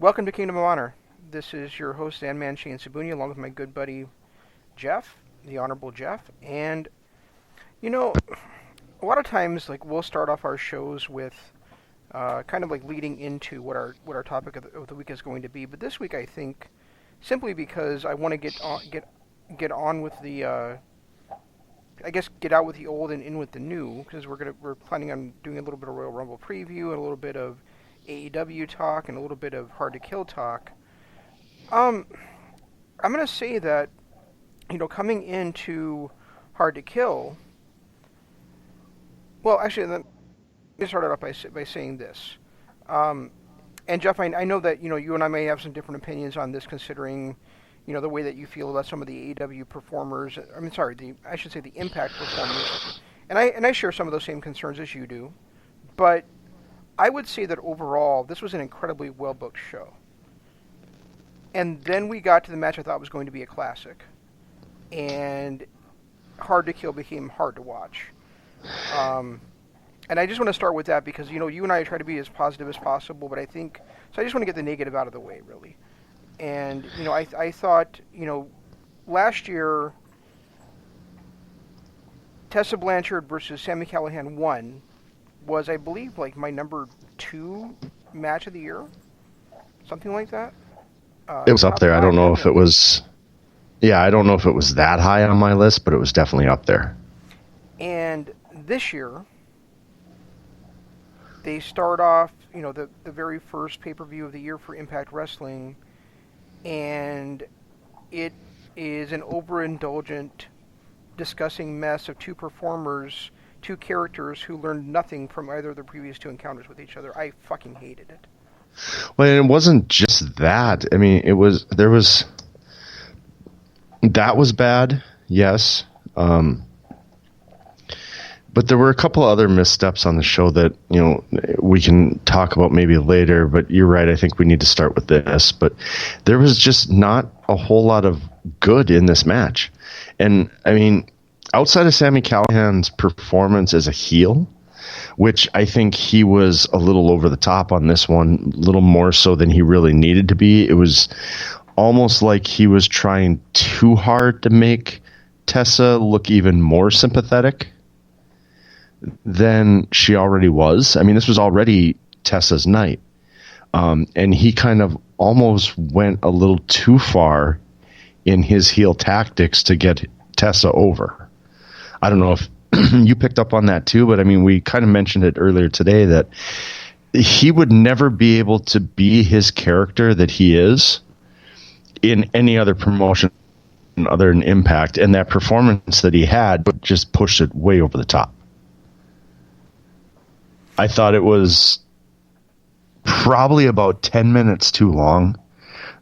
Welcome to Kingdom of Honor. This is your host, Sandman Shane Sabunia, along with my good buddy, Jeff, the Honorable Jeff. And, you know, a lot of times, like, we'll start off our shows with kind of like leading into what our topic of the week is going to be. But this week, I think, simply because I want to get on with the, I guess, get out with the old and in with the new, because we're planning on doing a little bit of Royal Rumble preview and a little bit of AEW talk and a little bit of Hard to Kill talk. I'm gonna say that, coming into Hard to Kill. Well, actually, let me start it off by saying this. And Jeff, I know that you and I may have some different opinions on this, considering the way that you feel about some of the AEW performers. I should say the Impact performers, and I share some of those same concerns as you do, but I would say that overall, this was an incredibly well-booked show. And then we got to the match I thought was going to be a classic. And Hard to Kill became hard to watch. And I just want to start with that because, you and I try to be as positive as possible, but I just want to get the negative out of the way, really. And, I thought, last year, Tessa Blanchard versus Sami Callihan won. Was, I believe, like my number 2 match of the year, something like that. It was up there. I don't know if it was. Yeah, I don't know if it was that high on my list, but it was definitely up there. And this year, they start off, the very first pay-per-view of the year for Impact Wrestling, and it is an overindulgent, disgusting mess of two characters who learned nothing from either of their previous 2 encounters with each other. I fucking hated it. Well, and it wasn't just that. I mean, that was bad, yes. But there were a couple other missteps on the show that, we can talk about maybe later, but you're right. I think we need to start with this. But there was just not a whole lot of good in this match. And, I mean, outside of Sami Callihan's performance as a heel, which I think he was a little over the top on this one, a little more so than he really needed to be. It was almost like he was trying too hard to make Tessa look even more sympathetic than she already was. I mean, this was already Tessa's night. And he kind of almost went a little too far in his heel tactics to get Tessa over. I don't know if you picked up on that too, but I mean, we kind of mentioned it earlier today that he would never be able to be his character that he is in any other promotion other than Impact, and that performance that he had just pushed it way over the top. I thought it was probably about 10 minutes too long.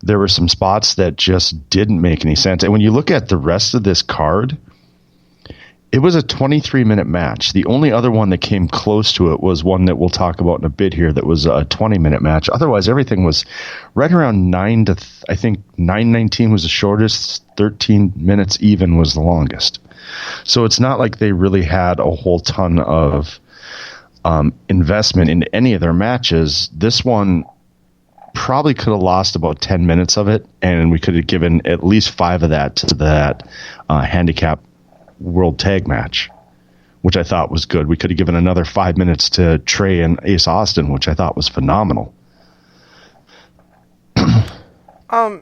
There were some spots that just didn't make any sense. And when you look at the rest of this card, it was a 23-minute match. The only other one that came close to it was one that we'll talk about in a bit here that was a 20-minute match. Otherwise, everything was right around 9:19 was the shortest, 13 minutes even was the longest. So it's not like they really had a whole ton of investment in any of their matches. This one probably could have lost about 10 minutes of it, and we could have given at least 5 of that to that handicap World Tag match, which I thought was good. We could have given another 5 minutes to Trey and Ace Austin, which I thought was phenomenal. I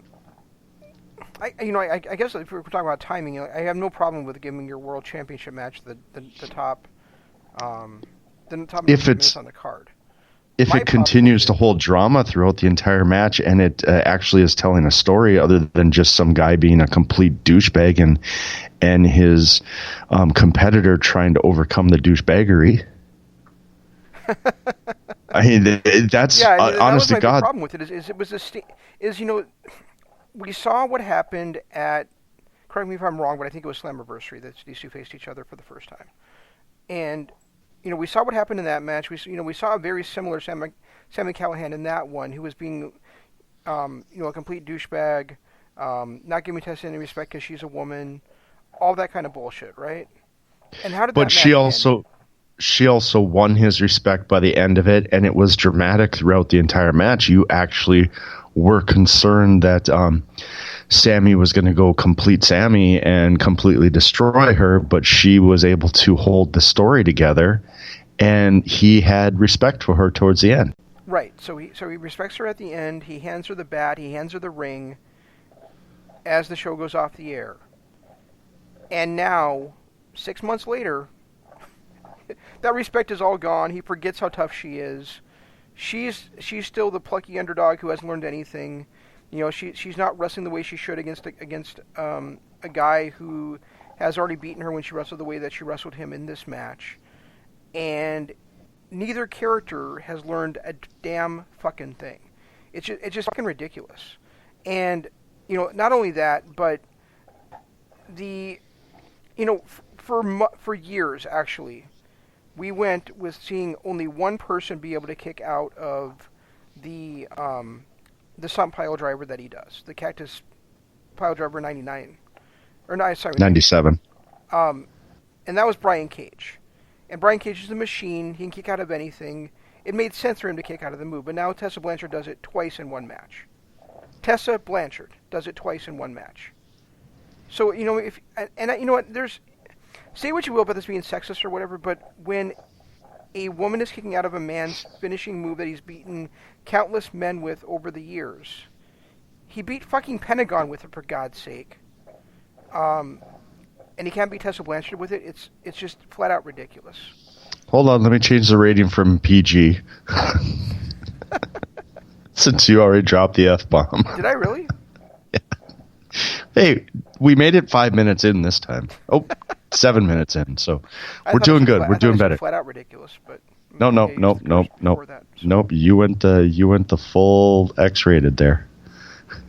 guess if we're talking about timing, I have no problem with giving your World Championship match the top minutes on the card. If it continues to hold drama throughout the entire match, and it actually is telling a story other than just some guy being a complete douchebag and his competitor trying to overcome the douchebaggery. I mean, that's honest to God. The problem with it we saw what happened at. Correct me if I'm wrong, but I think it was Slammiversary that these two faced each other for the first time, and. We saw what happened in that match. We saw a very similar Sami Callihan in that one, who was being, a complete douchebag, not giving Tessa any respect because she's a woman, all that kind of bullshit, right? And how did that match end? She also won his respect by the end of it, and it was dramatic throughout the entire match. You actually were concerned that Sammy was going to go complete Sammy and completely destroy her, but she was able to hold the story together, and he had respect for her towards the end. Right. So he respects her at the end. He hands her the bat. He hands her the ring as the show goes off the air. And now, 6 months later, that respect is all gone. He forgets how tough she is. She's still the plucky underdog who hasn't learned anything. You know, she's not wrestling the way she should against a guy who has already beaten her when she wrestled the way that she wrestled him in this match. And neither character has learned a damn fucking thing. It's just fucking ridiculous. And, you know, not only that, but for years, actually, we went with seeing only one person be able to kick out of the stump pile driver that he does, the Cactus Pile Driver 99, or no, sorry, 97. And that was Brian Cage. And Brian Cage is a machine. He can kick out of anything. It made sense for him to kick out of the move, but now Tessa Blanchard does it twice in one match. Tessa Blanchard does it twice in one match. So, you know, you know what, say what you will about this being sexist or whatever, but when a woman is kicking out of a man's finishing move that he's beaten countless men with over the years, he beat fucking Pentagon with it, for God's sake. And he can't beat Tessa Blanchard with it. It's just flat out ridiculous. Hold on, let me change the rating from PG. Since you already dropped the F-bomb. Did I really? Yeah. Hey, we made it 5 minutes in this time. Oh, 7 minutes in, so we're doing good. We're doing better. Flat out ridiculous, but nope. Nope. You went the full X-rated there.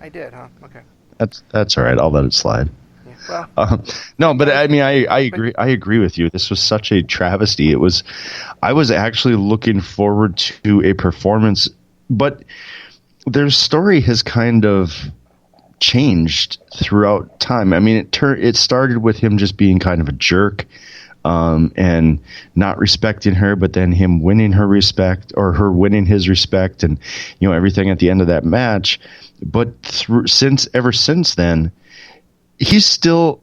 I did, huh? Okay. That's all right. I'll let it slide. Yeah, well, no, but I mean, I agree. I agree with you. This was such a travesty. I was actually looking forward to a performance, but their story has kind of changed throughout time. I mean, it started with him just being kind of a jerk, and not respecting her, but then him winning her respect, or her winning his respect, and, you know, everything at the end of that match. But ever since then, he's still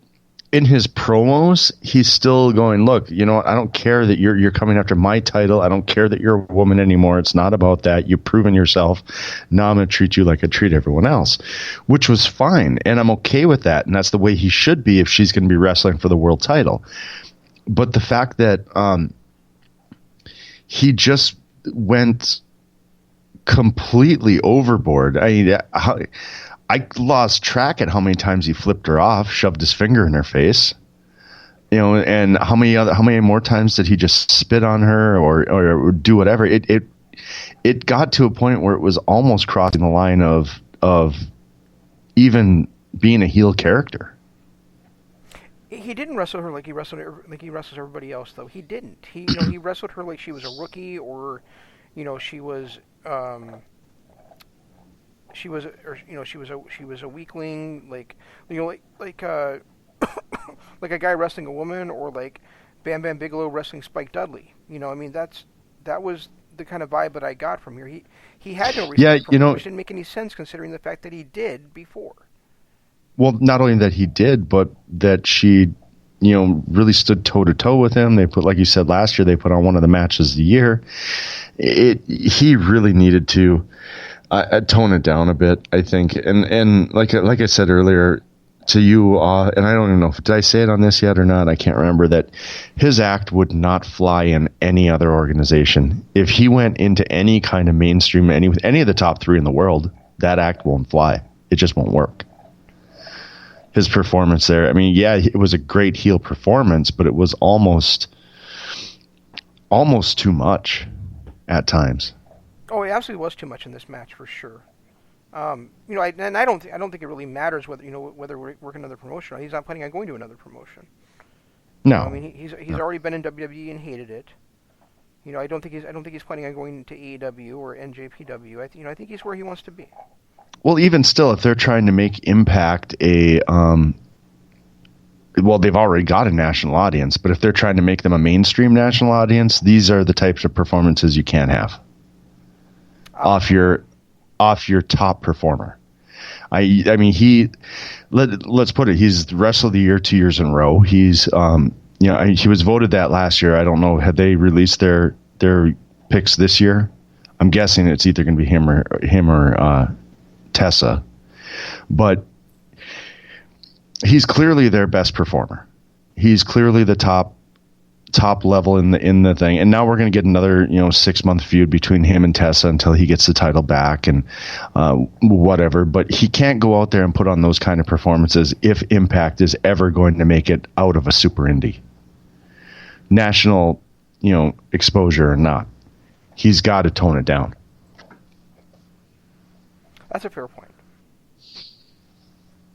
in his promos. He's still going, look, you know, I don't care that you're coming after my title. I don't care that you're a woman anymore. It's not about that. You've proven yourself. Now I'm going to treat you like I treat everyone else, which was fine. And I'm okay with that. And that's the way he should be if she's going to be wrestling for the world title. But the fact that he just went completely overboard. I lost track at how many times he flipped her off, shoved his finger in her face, you know, and how many more times did he just spit on her or do whatever. It got to a point where it was almost crossing the line of even being a heel character. He didn't wrestle her like he wrestles everybody else, though. He didn't. He wrestled her like she was a rookie, or, you know, she was a weakling, like, you know, like like a guy wrestling a woman, or like Bam Bam Bigelow wrestling Spike Dudley. You know, I mean, that was the kind of vibe that I got from here. He had no respect for her, which didn't make any sense considering the fact that he did before. Well, not only that he did, but that she, you know, really stood toe to toe with him. They put, like you said last year, they put on one of the matches of the year. He really needed to tone it down a bit, I think. And like I said earlier to you, and I don't even know, did I say it on this yet or not? I can't remember, that his act would not fly in any other organization. If he went into any kind of mainstream, any of the top three in the world, that act won't fly. It just won't work. His performance there, I mean, yeah, it was a great heel performance, but it was almost too much at times. Oh, it absolutely was too much in this match, for sure. You know, I don't think it really matters whether we're working another promotion. He's not planning on going to another promotion. No, I mean, he's already been in WWE and hated it. You know, I don't think he's planning on going to AEW or NJPW. I think he's where he wants to be. Well, even still, if they're trying to make Impact well, they've already got a national audience, but if they're trying to make them a mainstream national audience, these are the types of performances you can't have off your off your top performer. I mean, let's put it, he's Wrestler of the Year 2 years in a row. He's, he was voted that last year. I don't know. Had they released their picks this year? I'm guessing it's either going to be him or Tessa. But he's clearly their best performer. He's clearly the top level in the thing. And now we're going to get another 6-month feud between him and Tessa until he gets the title back and whatever. But he can't go out there and put on those kind of performances if Impact is ever going to make it out of a super indie. National, exposure or not. He's got to tone it down. That's a fair point.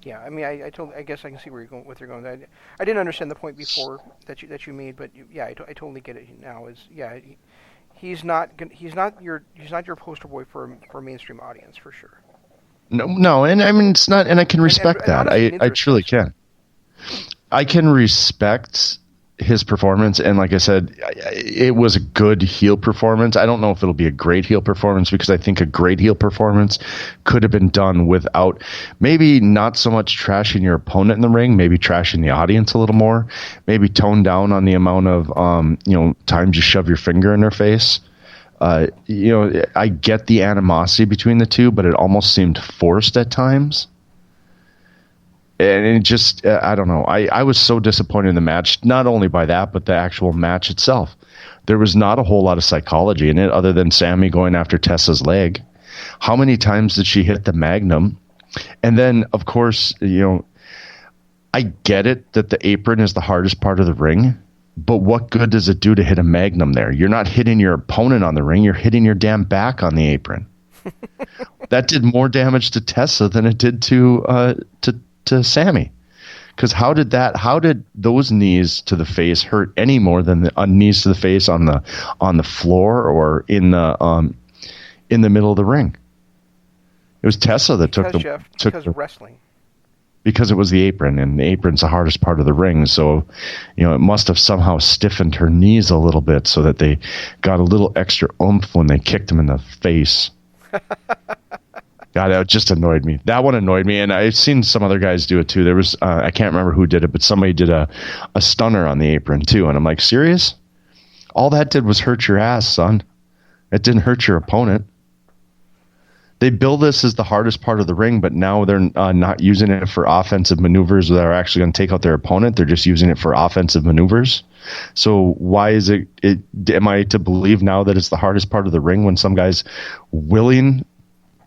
Yeah, I mean, I guess I can see where you're going. What you're going. I didn't understand the point before that you made, but I totally get it now. He's not your poster boy for a mainstream audience for sure. No, and I mean it's not, and I can respect that. Honestly, I truly can. I can respect his performance, and like I said, it was a good heel performance. I don't know if it'll be a great heel performance, because I think a great heel performance could have been done without, maybe not so much trashing your opponent in the ring, maybe trashing the audience a little more, maybe tone down on the amount of times you shove your finger in their face. I get the animosity between the two, but it almost seemed forced at times. And it just, I don't know. I was so disappointed in the match, not only by that, but the actual match itself. There was not a whole lot of psychology in it other than Sammy going after Tessa's leg. How many times did she hit the Magnum? And then, of course, I get it that the apron is the hardest part of the ring, but what good does it do to hit a Magnum there? You're not hitting your opponent on the ring. You're hitting your damn back on the apron. That did more damage to Tessa than it did to Sammy, because how did those knees to the face hurt any more than the knees to the face on the floor or in the middle of the ring? It was Tessa that took wrestling, because it was the apron, and the apron's the hardest part of the ring. So it must have somehow stiffened her knees a little bit so that they got a little extra oomph when they kicked him in the face. God, that just annoyed me. That one annoyed me, and I've seen some other guys do it too. There was, I can't remember who did it, but somebody did a stunner on the apron too, and I'm like, serious? All that did was hurt your ass, son. It didn't hurt your opponent. They bill this as the hardest part of the ring, but now they're not using it for offensive maneuvers that are actually going to take out their opponent. They're just using it for offensive maneuvers. So why is it am I to believe now that it's the hardest part of the ring when some guy's willing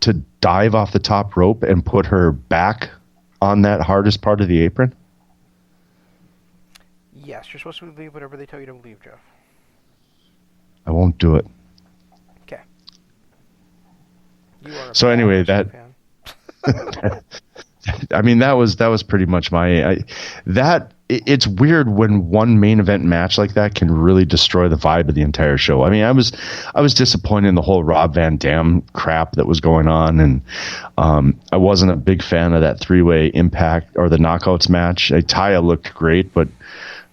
to dive off the top rope and put her back on that hardest part of the apron? Yes, you're supposed to believe whatever they tell you to believe, Jeff. I won't do it. Okay. You are so anyway, that I mean, that was pretty much it's weird when one main event match like that can really destroy the vibe of the entire show. I mean, I was disappointed in the whole Rob Van Dam crap that was going on, and I wasn't a big fan of that 3-way Impact or the Knockouts match. Taya looked great, but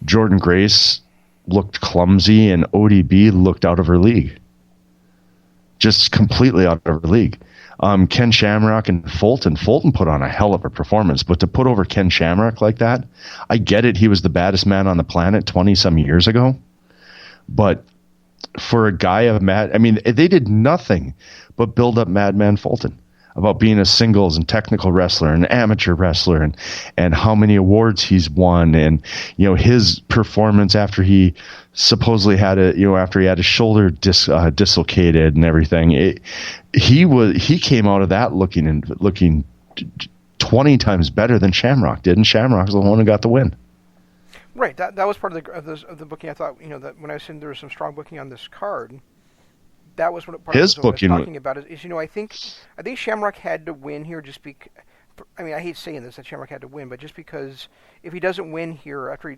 Jordan Grace looked clumsy, and ODB looked out of her league. Just completely out of her league. Ken Shamrock and Fulton put on a hell of a performance, but to put over Ken Shamrock like that, I get it. He was the baddest man on the planet 20-some years ago. But for a guy of they did nothing but build up Madman Fulton about being a singles and technical wrestler and amateur wrestler and how many awards he's won, and his performance after he supposedly had after he had his shoulder dislocated and everything. He came out of that looking 20 times better than Shamrock did, and Shamrock's the one who got the win. Right. That was part of the booking. I thought that when I was saying there was some strong booking on this card, that was what part his of what booking I was talking about. Is I think Shamrock had to win here just because. I mean, I hate saying this that Shamrock had to win, but just because if he doesn't win here after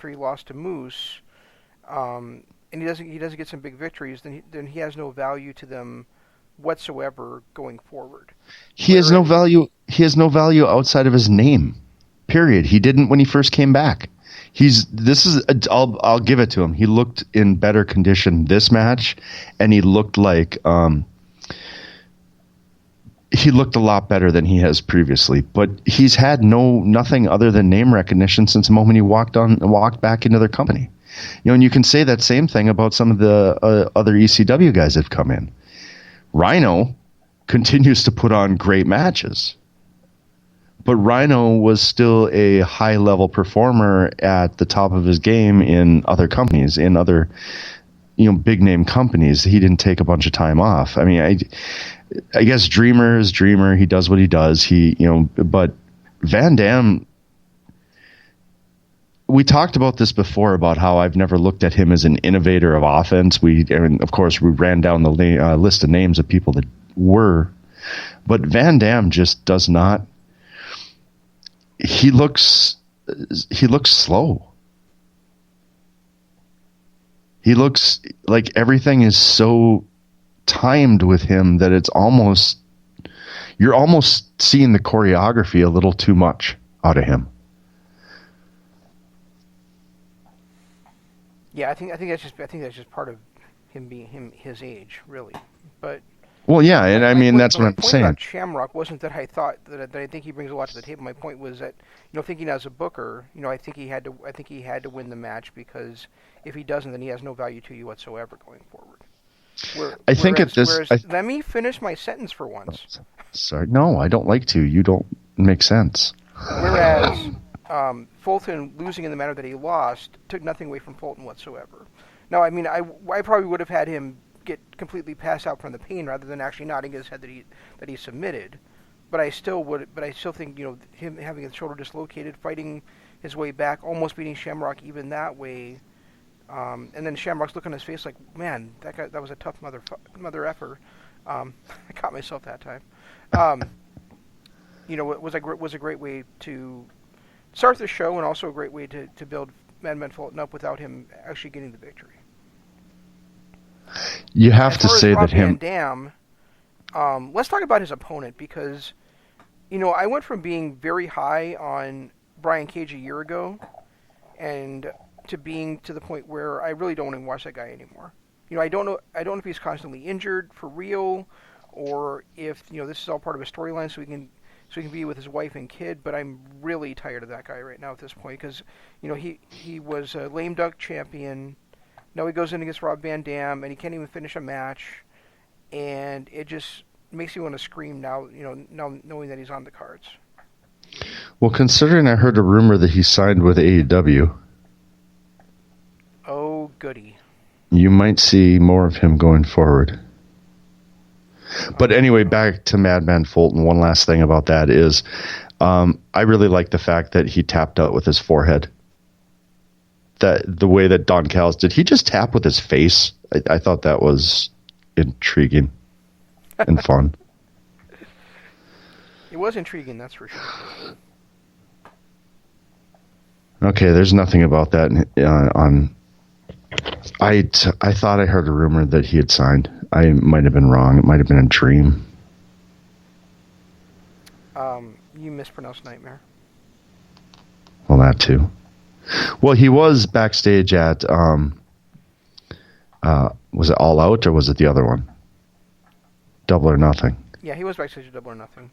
he lost to Moose, and he doesn't get some big victories, then he has no value to them whatsoever going forward. He has no value. He has no value outside of his name. Period. He didn't when he first came back. I'll give it to him. He looked in better condition this match, and he looked like he looked a lot better than he has previously, but he's had nothing other than name recognition since the moment he walked back into their company. And you can say that same thing about some of the other ECW guys that have come in. Rhino continues to put on great matches, but Rhino was still a high-level performer at the top of his game in other companies, in other big-name companies. He didn't take a bunch of time off. I mean, I guess Dreamer is Dreamer. He does what he does. But Van Dam, we talked about this before about how I've never looked at him as an innovator of offense. And of course, we ran down the list of names of people that were, but Van Dam just does not. He looks slow. He looks like everything is so timed with him that you're almost seeing the choreography a little too much out of him. Yeah, I think that's just part of him being his age, really. But well, yeah, and I mean that's what I'm saying. My point about Shamrock wasn't that I thought that I think he brings a lot to the table. My point was that thinking as a booker, I think he had to win the match, because if he doesn't, then he has no value to you whatsoever going forward. I think at this. Let me finish my sentence for once. Sorry, no, I don't like to. You don't make sense. Whereas Fulton losing in the manner that he lost took nothing away from Fulton whatsoever. Now, I mean, I probably would have had him get completely passed out from the pain rather than actually nodding his head that he submitted. But I still think him having his shoulder dislocated, fighting his way back, almost beating Shamrock even that way, and then Shamrock's look on his face like, man, that was a tough mother effer. I caught myself that time. It was a great way to start the show, and also a great way to build Madman Fulton up without him actually getting the victory. You have to say that him. Van Dam, let's talk about his opponent, because I went from being very high on Brian Cage a year ago, and to being to the point where I really don't even watch that guy anymore. I don't know if he's constantly injured for real, or if this is all part of a storyline so he can be with his wife and kid. But I'm really tired of that guy right now at this point, because he was a lame duck champion. Now he goes in against Rob Van Dam, and he can't even finish a match, and it just makes you want to scream now. Now knowing that he's on the cards. Well, considering I heard a rumor that he signed with AEW. Oh, goody. You might see more of him going forward. But anyway, back to Madman Fulton. One last thing about that is I really like the fact that he tapped out with his forehead. That the way that Don Callis did, he just tapped with his face. I thought that was intriguing and fun. It was intriguing, that's for sure. Okay, there's nothing about that on. I thought I heard a rumor that he had signed. I might have been wrong. It might have been a dream. You mispronounced Nightmare. Well, that too. Well, he was backstage at, was it All Out, or was it the other one? Double or Nothing. Yeah, he was backstage at Double or Nothing.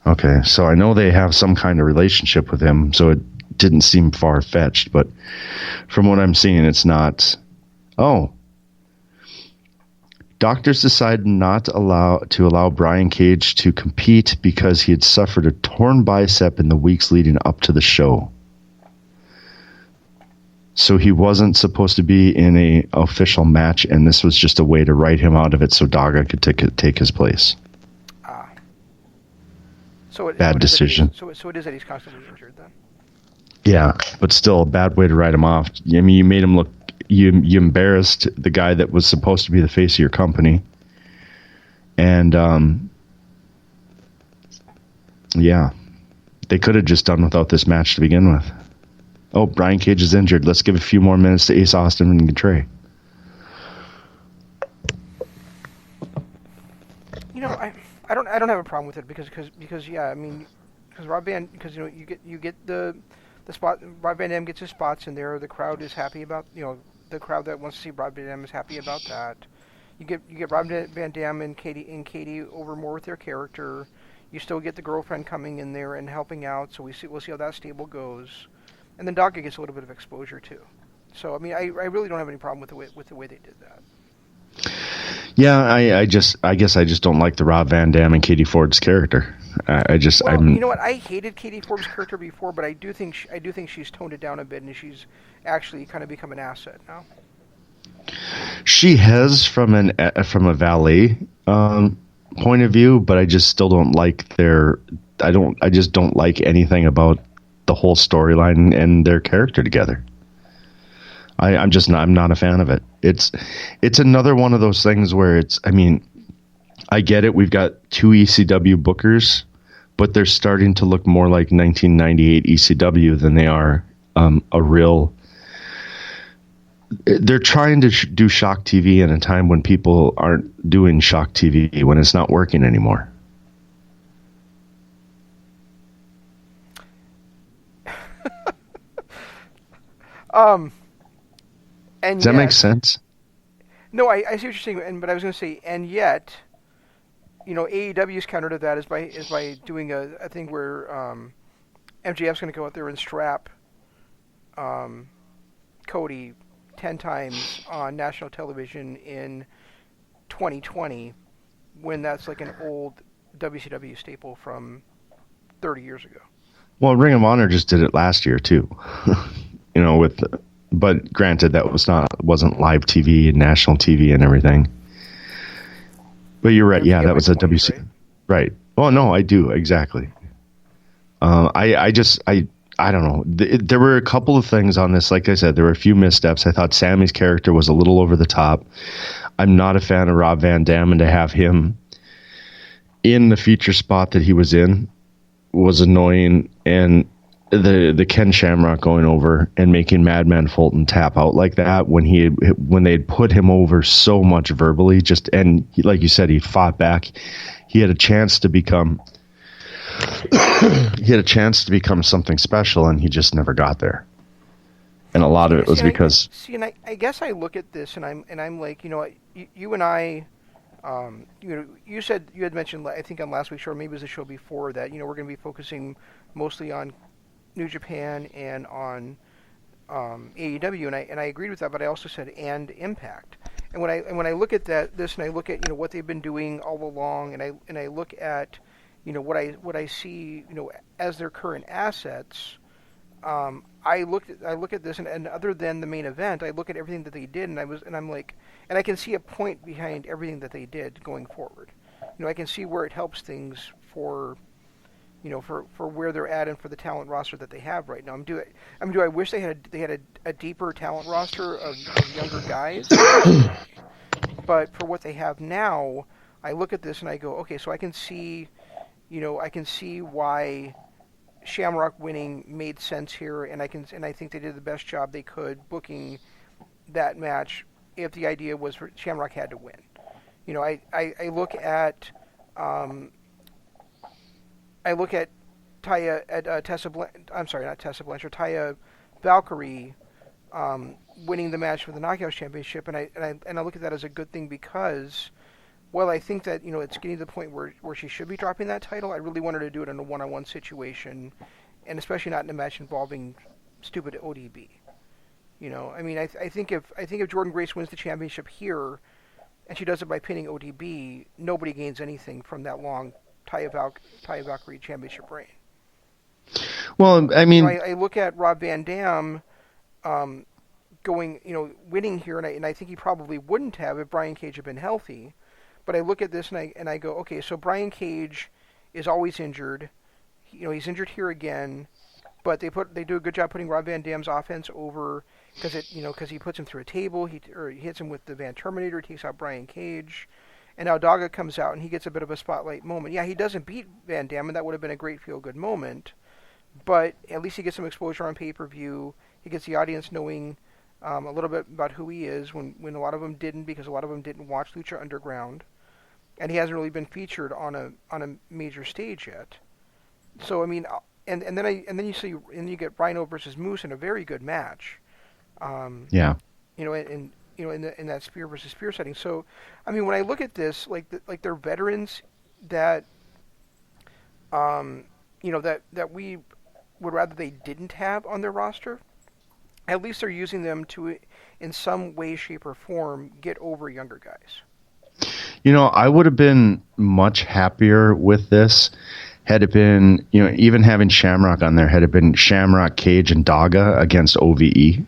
Okay, so I know they have some kind of relationship with him, so it didn't seem far-fetched, but from what I'm seeing, it's not. Oh. Doctors decided not to allow Brian Cage to compete because he had suffered a torn bicep in the weeks leading up to the show. So he wasn't supposed to be in a official match, and this was just a way to write him out of it so Daga could take his place. Bad decision. So it is that he's constantly injured then. Yeah, but still a bad way to write him off. I mean, you made him look. You embarrassed the guy that was supposed to be the face of your company, and yeah, they could have just done without this match to begin with. Oh, Brian Cage is injured. Let's give a few more minutes to Ace Austin and Trey. I don't have a problem with it because yeah, I mean, because you get the spot. Rob Van Dam gets his spots in there. The crowd is happy about the crowd that wants to see Rob Van Dam is happy about that. You get Rob Van Dam and Katie over more with their character. You still get the girlfriend coming in there and helping out. So we'll see how that stable goes, and then Dogga gets a little bit of exposure too. So I mean, I really don't have any problem with the way they did that. Yeah, I guess I just don't like the Rob Van Dam and Katie Ford's character. Well, I'm you know what? I hated Katie Ford's character before, but I do think she's toned it down a bit, and she's actually kind of become an asset now. She has from a valet point of view, but I just still don't like I just don't like anything about the whole storyline and their character together. I'm not a fan of it. It's another one of those things where I mean, I get it. We've got two ECW bookers, but they're starting to look more like 1998 ECW than they are a real. They're trying to do shock TV in a time when people aren't doing shock TV, when it's not working anymore. And Does that make sense? No, I see what you're saying, but I was going to say, and yet, AEW's counter to that is by doing a thing where MJF's going to go out there and strap Cody 10 times on national television in 2020, when that's like an old WCW staple from 30 years ago. Well, Ring of Honor just did it last year too. But granted, that wasn't live TV and national TV and everything. But you're right. Yeah, that was a WC. Right. Oh no, I do exactly. I don't know. There were a couple of things on this. Like I said, there were a few missteps. I thought Sammy's character was a little over the top. I'm not a fan of Rob Van Dam, and to have him in the feature spot that he was in was annoying. And the Ken Shamrock going over and making Madman Fulton tap out like that when they had put him over so much verbally, like you said, he fought back. He had a chance to become something special, and he just never got there. And a lot of it was because I guess I look at this and I'm like, you and I, you said, you had mentioned, I think on last week's show, or maybe it was the show before, that we're going to be focusing mostly on New Japan and on AEW, and I agreed with that, but I also said and Impact. And when I look at this and I look at what they've been doing all along, and I look at what I see as their current assets, I look at this, and other than the main event, I look at everything that they did, and I'm like, and I can see a point behind everything that they did going forward. I can see where it helps things for where they're at and for the talent roster that they have right now. Do I wish they had a deeper talent roster of younger guys? But for what they have now, I look at this and I go, okay, so I can see why Shamrock winning made sense here, and I think they did the best job they could booking that match. If the idea was for Shamrock had to win, I look at Taya Valkyrie winning the match for the Knockouts Championship, and I look at that as a good thing because, well, I think that it's getting to the point where she should be dropping that title. I really want her to do it in a one-on-one situation, and especially not in a match involving stupid ODB. I think if Jordan Grace wins the championship here, and she does it by pinning ODB, nobody gains anything from that long Taya Valkyrie championship reign. Well, I mean, I look at Rob Van Dam winning here, and I think he probably wouldn't have if Brian Cage had been healthy. But I look at this and I go, okay, so Brian Cage is always injured. He's injured here again, but they do a good job putting Rob Van Dam's offense over because he puts him through a table, he hits him with the Van Terminator, takes out Brian Cage. And now Dogga comes out and he gets a bit of a spotlight moment. Yeah, he doesn't beat Van Dam, and that would have been a great feel-good moment. But at least he gets some exposure on pay-per-view. He gets the audience knowing a little bit about who he is when a lot of them didn't, because a lot of them didn't watch Lucha Underground. And he hasn't really been featured on a major stage yet. So I mean, and then you get Rhino versus Moose in a very good match. Yeah. And in that spear versus spear setting. So, I mean, when I look at this, like they're veterans that um, that we would rather they didn't have on their roster. At least they're using them to, in some way, shape, or form, get over younger guys. I would have been much happier with this had it been, even having Shamrock on there, had it been Shamrock, Cage, and Daga against OVE.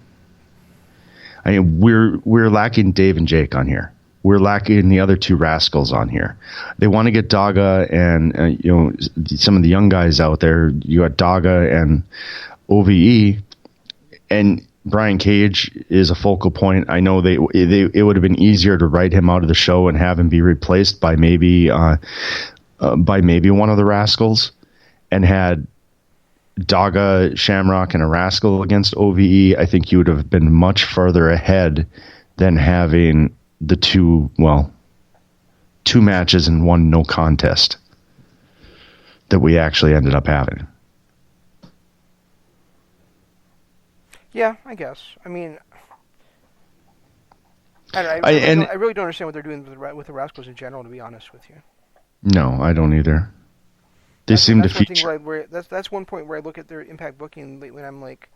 I mean, we're lacking Dave and Jake on here. We're lacking the other two rascals on here. They want to get Daga and some of the young guys out there. You got Daga and OVE, and Brian Cage is a focal point. I know it would have been easier to write him out of the show and have him be replaced by maybe one of the rascals, and had Daga, Shamrock, and a rascal against OVE. I think you would have been much further ahead than having the two matches and one no contest that we actually ended up having. Yeah, I guess. I mean, I really don't understand what they're doing with the Rascals in general, to be honest with you. No, I don't either. They seem to feature. That's one point where I look at their Impact booking lately, and I'm like,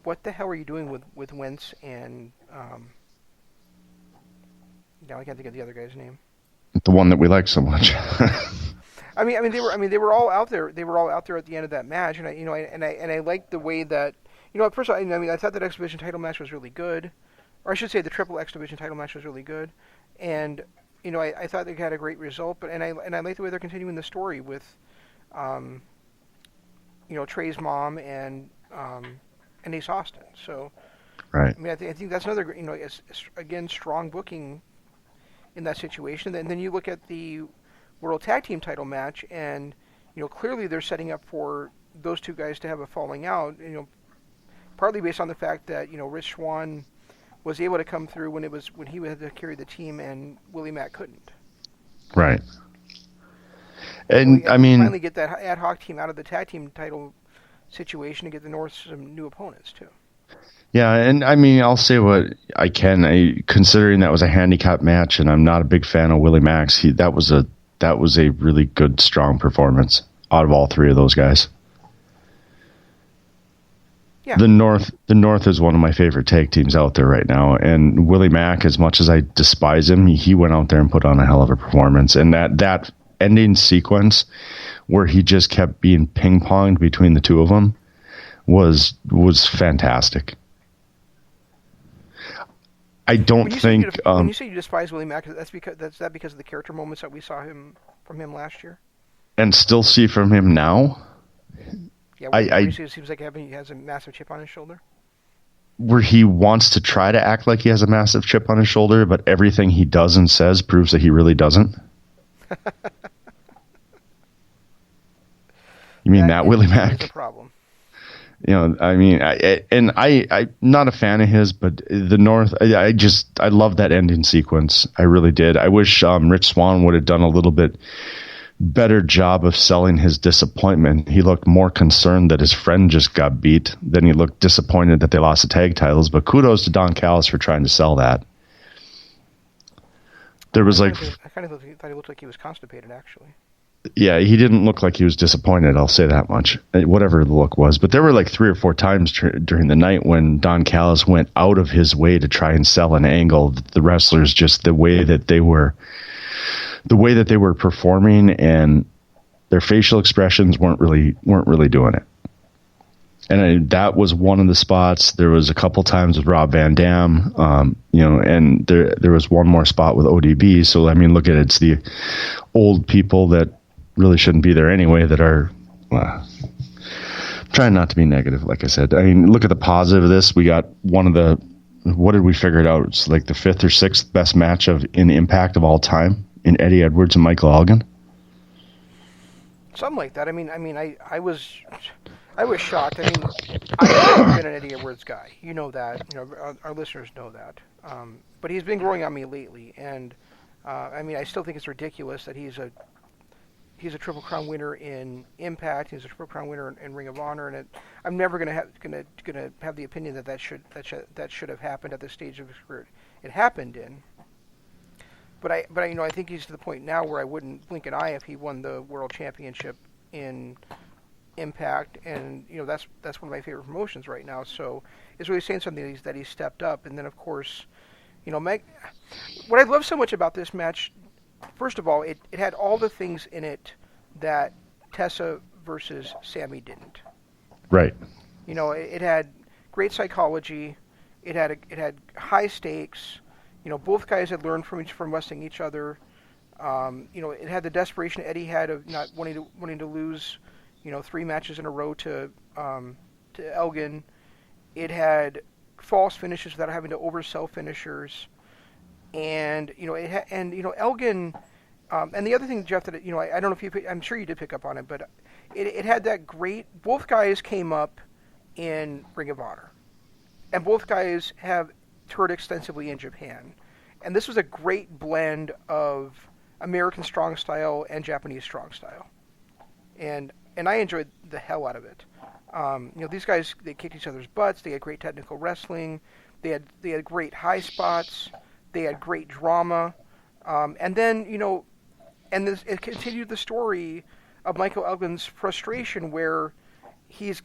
what the hell are you doing with Wentz and now I can't think of the other guy's name. The one that we like so much. I mean, they were all out there. They were all out there at the end of that match, and I liked the way that. At first, I thought that X Division title match was really good, or I should say the Triple X Division title match was really good, and I thought they had a great result. But I like the way they're continuing the story with, Trey's mom and Ace Austin. So, right. I mean, I think that's another again strong booking in that situation. And then you look at the World Tag Team title match, and clearly they're setting up for those two guys to have a falling out. Partly based on the fact that Rich Swann was able to come through when he had to carry the team and Willie Mack couldn't. Right. And I mean, finally get that ad hoc team out of the tag team title situation and get the North some new opponents too. Yeah, and I mean, I'll say what I can. Considering that was a handicap match, and I'm not a big fan of Willie Mack's, that was a really good, strong performance out of all three of those guys. Yeah. The North is one of my favorite tag teams out there right now, and Willie Mack, as much as I despise him, he went out there and put on a hell of a performance. And that ending sequence where he just kept being ping-ponged between the two of them was fantastic. I don't think when you say you despise Willie Mack, that's because of the character moments that we saw from him last year, and still see from him now. Yeah, it seems like he has a massive chip on his shoulder. Where he wants to try to act like he has a massive chip on his shoulder, but everything he does and says proves that he really doesn't. You mean that Willie Mack? That's a problem. I mean, I'm not a fan of his, but the North, I love that ending sequence. I really did. I wish Rich Swann would have done a little bit better job of selling his disappointment. He looked more concerned that his friend just got beat than he looked disappointed that they lost the tag titles. But kudos to Don Callis for trying to sell that. There was I kind of thought he looked like he was constipated, actually. Yeah, he didn't look like he was disappointed, I'll say that much, whatever the look was. But there were like 3 or 4 times during the night when Don Callis went out of his way to try and sell an angle. The wrestlers, just the way that they were performing, and their facial expressions weren't really doing it. And that was one of the spots. There was a couple times with Rob Van Dam, and there was one more spot with ODB. So, I mean, look at it. It's the old people that really shouldn't be there anyway that are trying not to be negative, like I said. I mean, look at the positive of this. We got one of the, what did we figure it out? It's like the 5th or 6th best match in Impact of all time in Eddie Edwards and Michael Elgin. Something like that. I mean, I was shocked. I mean, I've never been an Eddie Edwards guy. You know that. Our listeners know that. But he's been growing on me lately, and I mean, I still think it's ridiculous that he's a he's a Triple Crown winner in Impact. He's a Triple Crown winner in Ring of Honor, and I'm never gonna have the opinion that should have happened at the stage of his career it happened in. But I think he's to the point now where I wouldn't blink an eye if he won the World Championship in Impact, and that's one of my favorite promotions right now. So it's really saying something that he's stepped up, and then of course, Meg. What I love so much about this match, first of all, it had all the things in it that Tessa versus Sammy didn't. Right. It had great psychology. It had high stakes. Both guys had learned from wrestling each other. It had the desperation Eddie had of not wanting to lose, 3 matches in a row to Elgin. It had false finishes without having to oversell finishers, and Elgin. And the other thing, Jeff, that I don't know if I'm sure you did pick up on it, but it had that great. Both guys came up in Ring of Honor, and both guys have toured extensively in Japan, and this was a great blend of American strong style and Japanese strong style, and I enjoyed the hell out of it. These guys, they kicked each other's butts. They had great technical wrestling. They had great high spots. They had great drama, and then it continued the story of Michael Elgin's frustration, where he's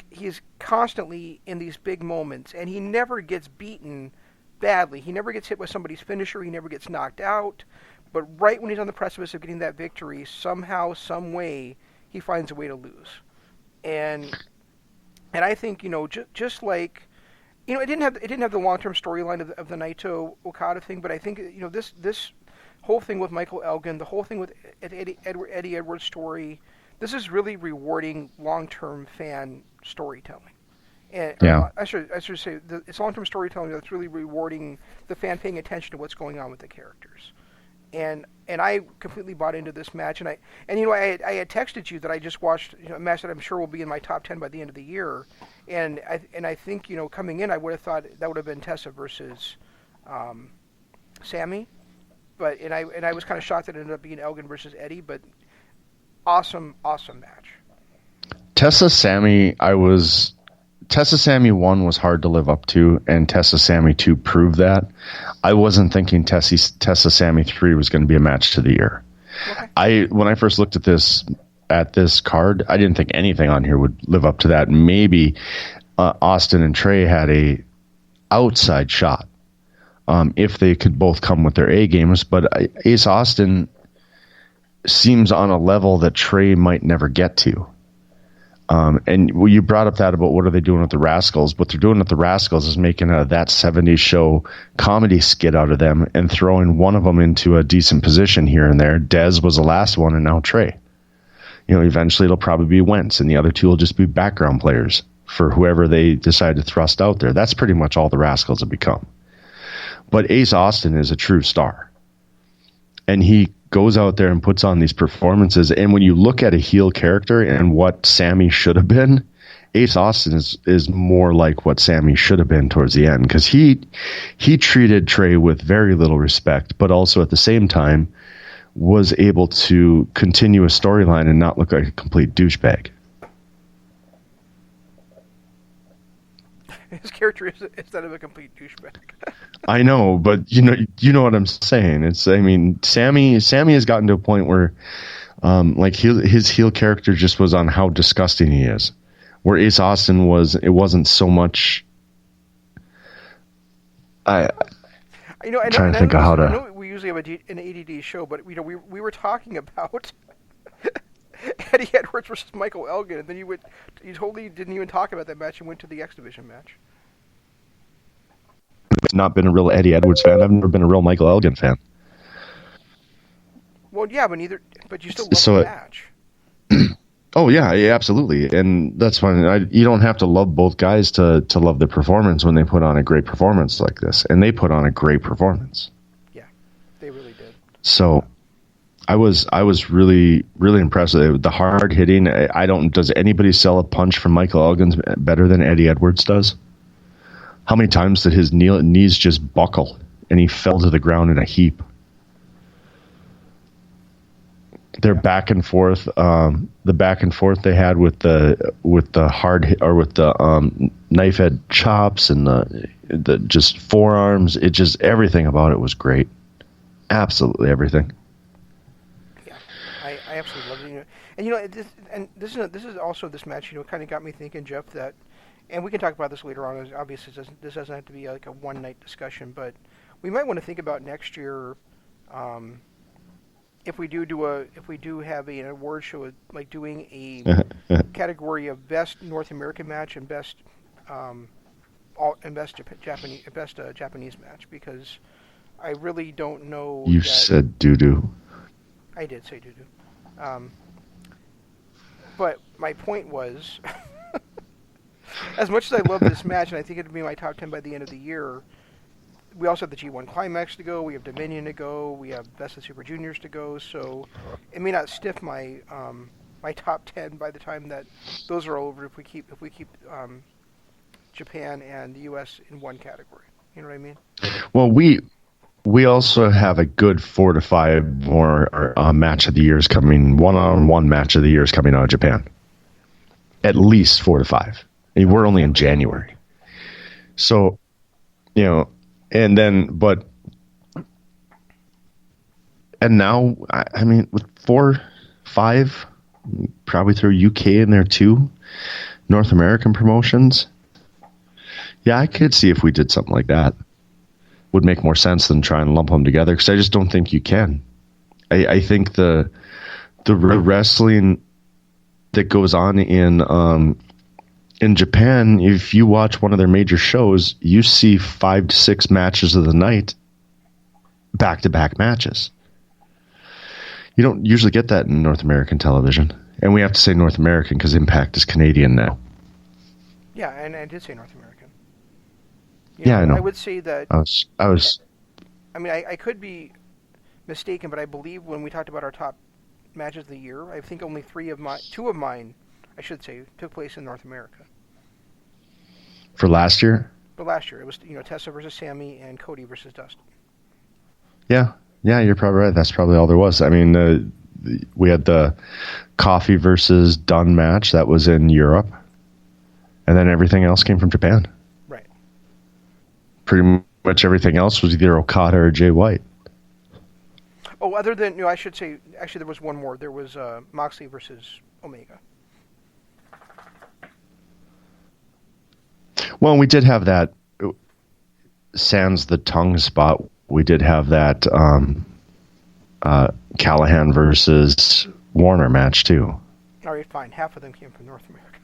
constantly in these big moments, and he never gets beaten badly. He never gets hit with somebody's finisher. He never gets knocked out. But right when he's on the precipice of getting that victory, somehow, some way, he finds a way to lose. And I think just like it didn't have the long-term storyline of the Naito Okada thing, but I think this whole thing with Michael Elgin, the whole thing with Eddie Edwards' story, this is really rewarding long-term fan storytelling. And yeah. I should say it's long-term storytelling that's really rewarding the fan paying attention to what's going on with the characters. And I completely bought into this match, and I had texted you that I just watched a match that I'm sure will be in my top 10 by the end of the year, and I think coming in I would have thought that would have been Tessa versus Sammy, but I was kind of shocked that it ended up being Elgin versus Eddie, but awesome match. Tessa Sammy 1 was hard to live up to, and Tessa Sammy 2 proved that. I wasn't thinking Tessa Sammy 3 was going to be a match to the year. Okay. When I first looked at this card, I didn't think anything on here would live up to that. Maybe Austin and Trey had a outside shot if they could both come with their A games, but Ace Austin seems on a level that Trey might never get to. And you brought up that about what are they doing with the Rascals. What they're doing with the Rascals is making that 70s show comedy skit out of them and throwing one of them into a decent position here and there. Dez was the last one, and now Trey. Eventually it'll probably be Wentz, and the other 2 will just be background players for whoever they decide to thrust out there. That's pretty much all the Rascals have become. But Ace Austin is a true star. And he goes out there and puts on these performances, and when you look at a heel character and what Sammy should have been, Ace Austin is more like what Sammy should have been towards the end, because he treated Trey with very little respect, but also at the same time was able to continue a storyline and not look like a complete douchebag. His character is instead of a complete douchebag. I know, but you know what I'm saying. Sammy has gotten to a point where, his heel character just was on how disgusting he is. Where Ace Austin it wasn't so much. I trying to think of how to. I know we usually have an ADD show, but we were talking about Eddie Edwards versus Michael Elgin, and then you totally didn't even talk about that match and went to the X Division match. I've not been a real Eddie Edwards fan. I've never been a real Michael Elgin fan. Well, yeah, but you still love the match. Oh yeah, absolutely, and that's fine. You don't have to love both guys to love the performance when they put on a great performance like this, and they put on a great performance. Yeah, they really did. So, I was really really impressed with it. The hard hitting. Does anybody sell a punch from Michael Elgin better than Eddie Edwards does? How many times did his knees just buckle and he fell to the ground in a heap? their back and forth, the back and forth they had with the hard or with the knife edge chops and the just forearms. It just everything about it was great. Absolutely everything. Yeah, I absolutely loved it. And this is also this match. Kind of got me thinking, Jeff. That, and we can talk about this later on. Obviously, this doesn't have to be like a one night discussion, but we might want to think about next year. If we do have an award show, like doing a category of best North American match and best Japanese match, because I really don't know. You said doo doo. I did say doo doo. But my point was, as much as I love this match, and I think it'd be my top 10 by the end of the year, we also have the G1 Climax to go. We have Dominion to go. We have Best of Super Juniors to go. So it may not stiff my my top 10 by the time that those are over. If we keep Japan and the U.S. in one category, you know what I mean? Well, we also have a good 4 to 5 more match of the years coming. One-on-one match of the years coming out of Japan. At least 4 to 5. I mean, we're only in January, so and now, I mean, with 4, 5, probably throw UK in there too, North American promotions. Yeah, I could see if we did something like that. Would make more sense than try and lump them together, because I just don't think you can. I think the wrestling that goes on in Japan, if you watch one of their major shows, you see 5 to 6 matches of the night, back-to-back matches. You don't usually get that in North American television. And we have to say North American because Impact is Canadian now. Yeah, and I did say North American. I know. I would say that... I was... I mean, I could be mistaken, but I believe when we talked about our top matches of the year, I think only 2 of mine, I should say, took place in North America. For last year? But last year, it was Tessa versus Sammy and Cody versus Dustin. Yeah, you're probably right. That's probably all there was. I mean, we had the Coffee versus Dunn match that was in Europe, and then everything else came from Japan. Right. Pretty much everything else was either Okada or Jay White. Oh, other than I should say, actually, there was one more. There was Moxley versus Omega. Well, we did have that sans the tongue spot. We did have that Callahan versus Warner match too. All right, fine. Half of them came from North America.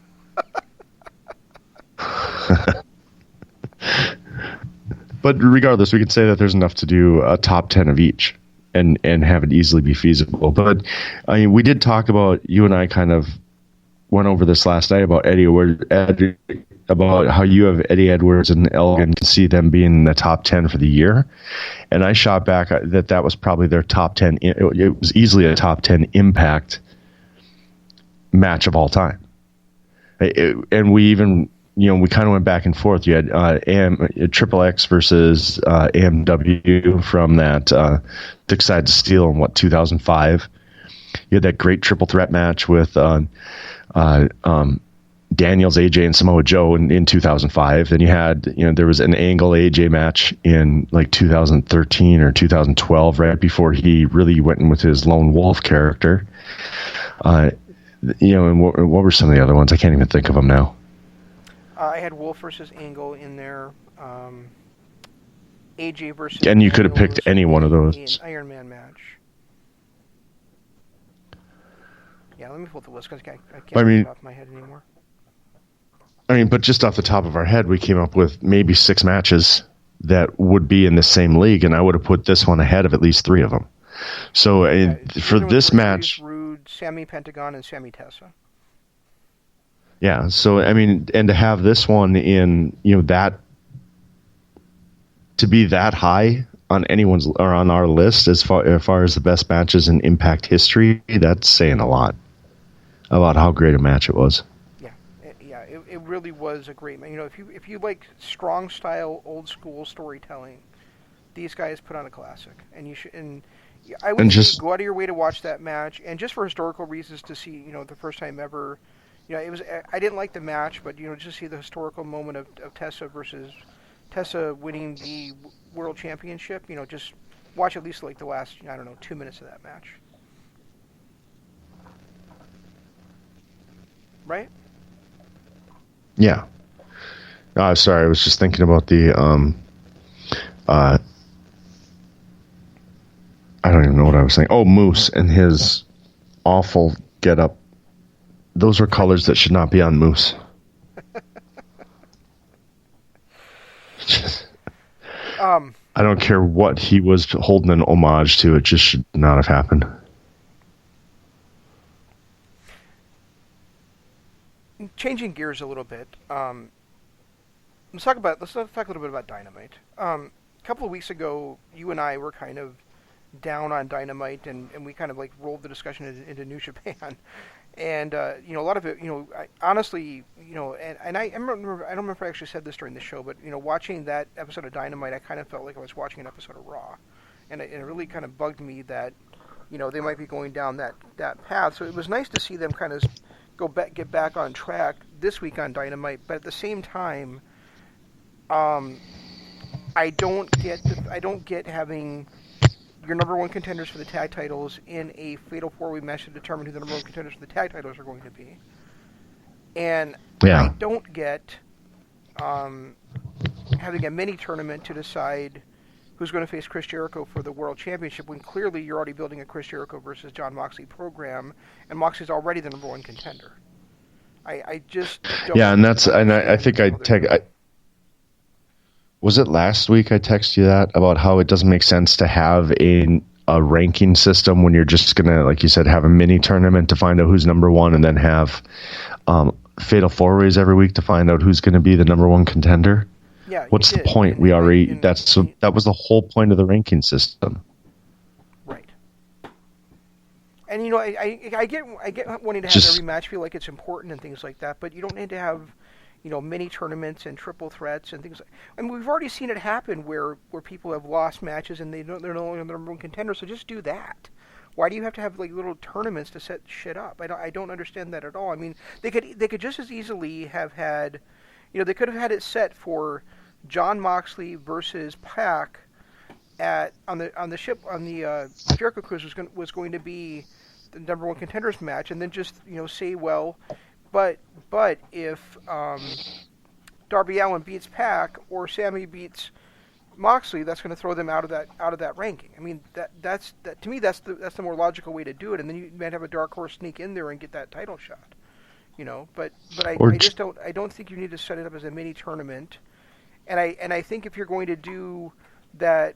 But regardless, we could say that there's enough to do a top 10 of each and have it easily be feasible. But I mean, we did talk about, you and I kind of went over this last night about about how you have Eddie Edwards and Elgin, can see them being in the top 10 for the year. And I shot back that was probably their top 10. It was easily a top 10 Impact match of all time. And we even, we kind of went back and forth. You had Triple X versus AMW from that Thick Side to Steel in 2005. You had that great triple threat match with Daniels, AJ, and Samoa Joe in 2005. Then you had, there was an Angle AJ match in like 2013 or 2012, right before he really went in with his lone wolf character. And what were some of the other ones? I can't even think of them now. I had Wolf versus Angle in there. AJ versus. And you could have picked any one of those. An Iron Man match. Yeah, let me pull the list because I can't read it off my head anymore. I mean, but just off the top of our head, we came up with maybe 6 matches that would be in the same league, and I would have put this one ahead of at least 3 of them. So for this match, Rude, Sammy Pentagon, and Sammy Tessa. Yeah, so I mean, and to have this one in, that to be that high on anyone's or on our list as far as the best matches in Impact history, that's saying a lot about how great a match it was. It really was a great match. If you like strong style, old school storytelling, these guys put on a classic, and you should. And I would And say just go out of your way to watch that match, and just for historical reasons to see, the first time ever. It was. I didn't like the match, but just see the historical moment of Tessa winning the world championship. Just watch at least like the last, I don't know, 2 minutes of that match. Right? yeah. Sorry, I was just thinking about the I don't even know what I was saying. Oh, Moose and his awful getup. Those are colors that should not be on Moose. I don't care what he was holding an homage to. It just should not have happened. Changing gears a little bit. Let's talk a little bit about Dynamite. A couple of weeks ago, you and I were kind of down on Dynamite, and we kind of like rolled the discussion into New Japan. And a lot of it, honestly, and I remember, I don't remember if I actually said this during the show, but watching that episode of Dynamite, I kind of felt like I was watching an episode of Raw, and it really kind of bugged me that they might be going down that path. So it was nice to see them kind of get back on track this week on Dynamite, but at the same time, I don't get having your number one contenders for the tag titles in a fatal four-way match to determine who the number one contenders for the tag titles are going to be. And Yeah. I don't get having a mini tournament to decide who's going to face Chris Jericho for the World Championship when clearly you're already building a Chris Jericho versus Jon Moxley program, and Moxley's already the number one contender. I just don't. Yeah, and I think was it last week I texted you that about how it doesn't make sense to have a ranking system when you're just gonna, like you said, have a mini tournament to find out who's number one, and then have fatal four-ways every week to find out who's going to be the number one contender. Yeah, what's the point? That was the whole point of the ranking system. Right. And I get wanting to have every match feel like it's important and things like that, but you don't need to have mini tournaments and triple threats and things like. I mean, we've already seen it happen where people have lost matches and they're no longer the number one contender. So just do that. Why do you have to have like little tournaments to set shit up? I don't understand that at all. I mean, they could just as easily have had, they could have had it set for Jon Moxley versus Pac on the Jericho Cruise was going to be the number one contenders match, and then just say, well, but if Darby Allin beats Pac or Sammy beats Moxley, that's going to throw them out of that ranking. I mean, that's to me that's the more logical way to do it, and then you might have a dark horse sneak in there and get that title shot. But I just don't think you need to set it up as a mini tournament. And I think if you're going to do that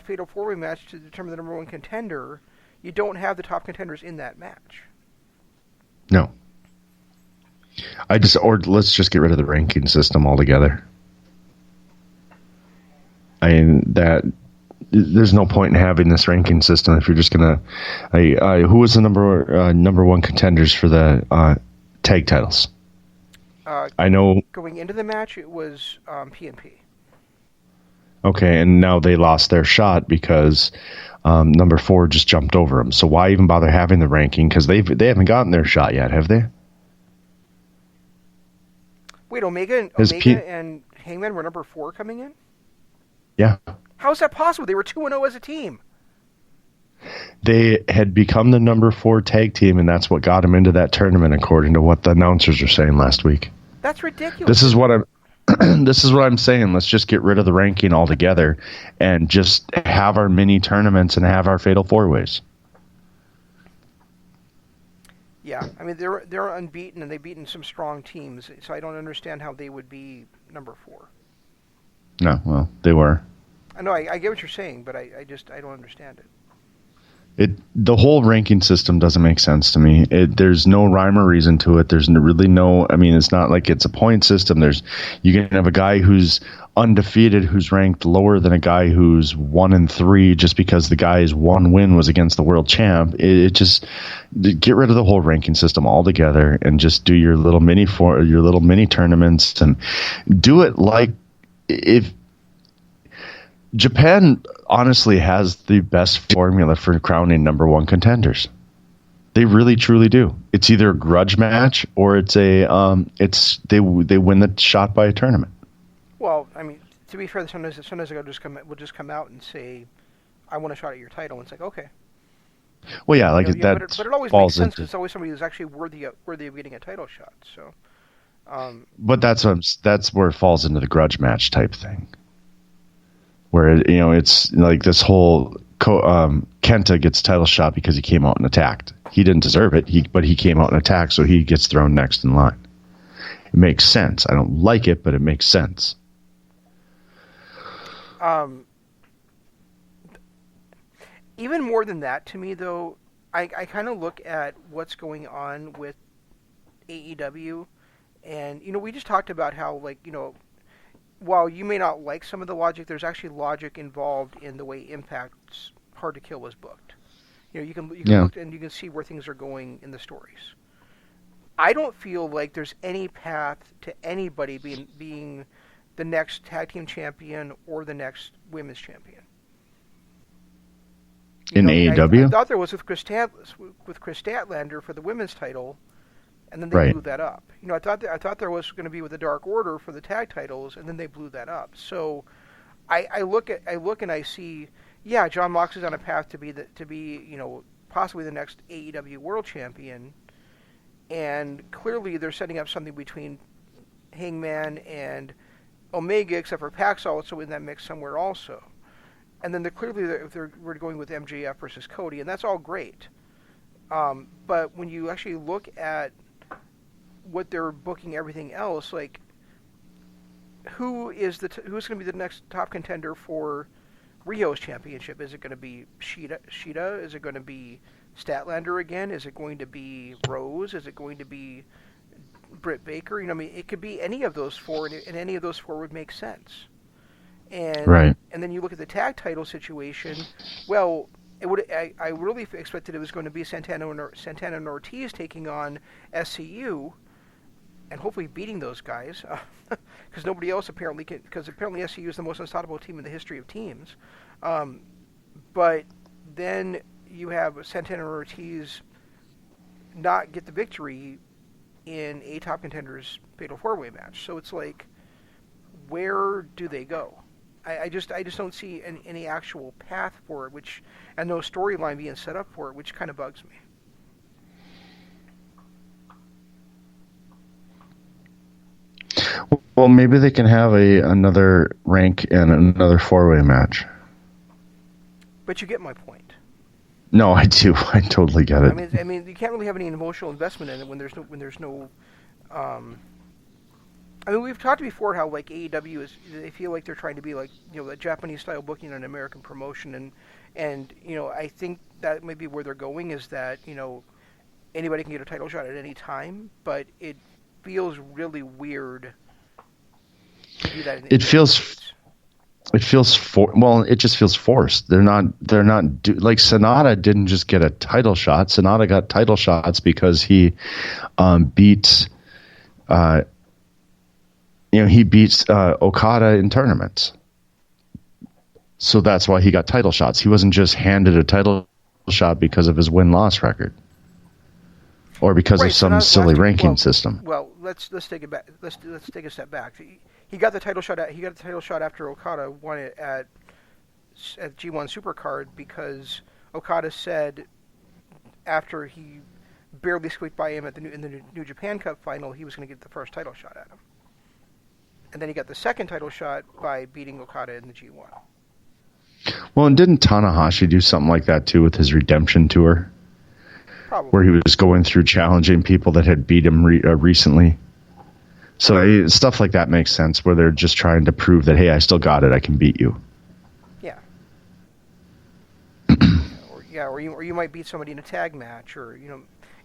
fatal four-way match to determine the number one contender, you don't have the top contenders in that match. No. Let's just get rid of the ranking system altogether. I mean, there's no point in having this ranking system if you're just gonna. Who was the number one contenders for the tag titles? I know going into the match it was PNP. Okay, and now they lost their shot because number 4 just jumped over them. So why even bother having the ranking? Because they haven't gotten their shot yet, have they? Wait, Omega and Hangman were number 4 coming in? Yeah. How is that possible? They were 2-0 as a team. They had become the number 4 tag team, and that's what got them into that tournament, according to what the announcers were saying last week. That's ridiculous. This is what I'm saying. Let's just get rid of the ranking altogether and just have our mini tournaments and have our fatal four-ways. Yeah, I mean they're unbeaten and they've beaten some strong teams, so I don't understand how they would be number 4. No, well, they were. I know, I get what you're saying, but I don't understand it. The whole ranking system doesn't make sense to me. There's no rhyme or reason to it. There's really no. I mean, it's not like it's a point system. You can have a guy who's undefeated who's ranked lower than a guy who's 1-3 just because the guy's one win was against the world champ. It just get rid of the whole ranking system altogether and just do your little mini tournaments and do it like if. Japan honestly has the best formula for crowning number one contenders. They really truly do. It's either a grudge match or it's they win the shot by a tournament. Well, I mean, to be fair, sometimes they'll just come out and say, "I want a shot at your title," and it's like, okay, Well, yeah, like but it always makes falls sense because into. it's always somebody who's actually worthy of getting a title shot. So, um, But that's where it falls into the grudge match type thing, where it's like this whole Kenta gets title shot because he came out and attacked. He didn't deserve it, but he came out and attacked, so he gets thrown next in line. It makes sense. I don't like it, but it makes sense. um, even more than that, to me though, I kind of look at what's going on with AEW, and we just talked about how while you may not like some of the logic, there's actually logic involved in the way Impact's Hard to Kill was booked. You can look and you can see where things are going in the stories. I don't feel like there's any path to anybody being the next tag team champion or the next women's champion. In I AEW, thought there was with Chris Statlander for the women's title, and then they right? blew that up. I thought there was going to be with the Dark Order for the tag titles, and then they blew that up. So I look and I see, yeah, John Moxley's on a path to be possibly the next AEW World Champion, and clearly they're setting up something between Hangman and Omega, except for Pax also in that mix somewhere also. And then we're going with MJF versus Cody, and that's all great. But when you actually look at what they're booking everything else, like who's going to be the next top contender for Rio's championship? Is it going to be Shida? Is it going to be Statlander again? Is it going to be Rose? Is it going to be Britt Baker? I mean, it could be any of those four, and any of those four would make sense. And Right. and then you look at the tag title situation. Well, I really expected it was going to be Santana and Ortiz taking on SCU, and hopefully beating those guys, because nobody else apparently can. Because apparently SCU is the most unstoppable team in the history of teams. But then you have Santana and Ortiz not get the victory in a top contenders fatal 4-way match. So it's like, where do they go? I just don't see any actual path for it, and no storyline being set up for it, which kind of bugs me. Well, maybe they can have another rank and another 4-way match. But you get my point. No, I do. I totally get it. I mean, you can't really have any emotional investment in it when there's no. I mean, we've talked before how like AEW they feel like they're trying to be like the Japanese style booking an American promotion, and I think that may be where they're going, is that anybody can get a title shot at any time, but it feels really weird to do that. It feels it just feels forced. They're not like Sonata didn't just get a title shot. Sonata got title shots because he beat he beats Okada in tournaments. So that's why he got title shots. He wasn't just handed a title shot because of his win-loss record or because of some silly ranking system. Well, let's take it back. Let's take a step back. He got the title shot. He got the title shot after Okada won it at G1 Supercard, because Okada said after he barely squeaked by him in the New Japan Cup final, he was going to get the first title shot at him. And then he got the second title shot by beating Okada in the G1. Well, and didn't Tanahashi do something like that too with his redemption tour? Probably. Where he was going through challenging people that had beat him recently. So stuff like that makes sense, where they're just trying to prove that, hey, I still got it, I can beat you. Yeah. or you might beat somebody in a tag match, or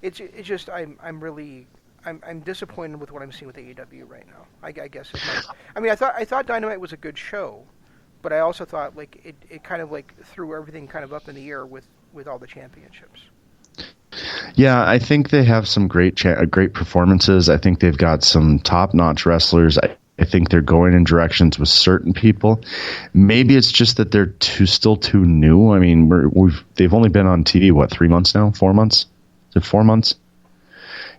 it's just I'm disappointed with what I'm seeing with AEW right now. I guess I thought Dynamite was a good show, but I also thought like it kind of like threw everything kind of up in the air with all the championships. Yeah, I think they have some great performances. I think they've got some top-notch wrestlers. I think they're going in directions with certain people. Maybe it's just that they're still too new. I mean, they've only been on TV what, 3 months now, 4 months? Is it 4 months?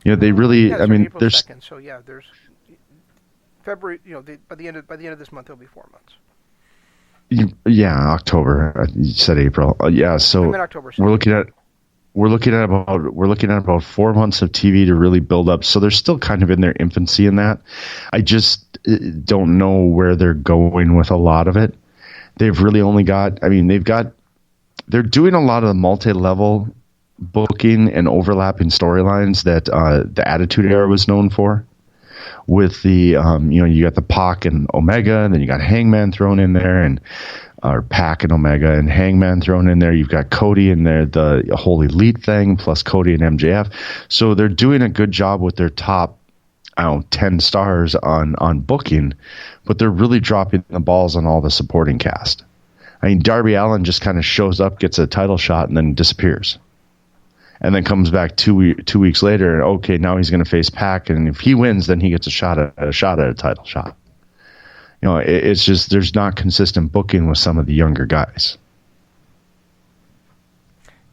You know, they really. Yeah, I mean, April there's 2nd, so yeah, there's February. You know, by the end of this month, it'll be 4 months. Yeah, October. You said April. Yeah, so I'm in October. we're looking at about 4 months of TV to really build up. So they're still kind of in their infancy in that. I just don't know where they're going with a lot of it. They've really only got. I mean, they're doing a lot of the multi-level booking and overlapping storylines that the Attitude Era was known for. With the you got the Pac and Omega, and then you got Hangman thrown in there, and or Pac and Omega and Hangman thrown in there. You've got Cody in there, the whole Elite thing, plus Cody and MJF. So they're doing a good job with their top, 10 stars on booking, but they're really dropping the balls on all the supporting cast. I mean, Darby Allin just kind of shows up, gets a title shot, and then disappears. And then comes back 2 weeks later, and okay, now he's going to face Pac, and if he wins, then he gets a shot at a title shot. You know, it's just there's not consistent booking with some of the younger guys.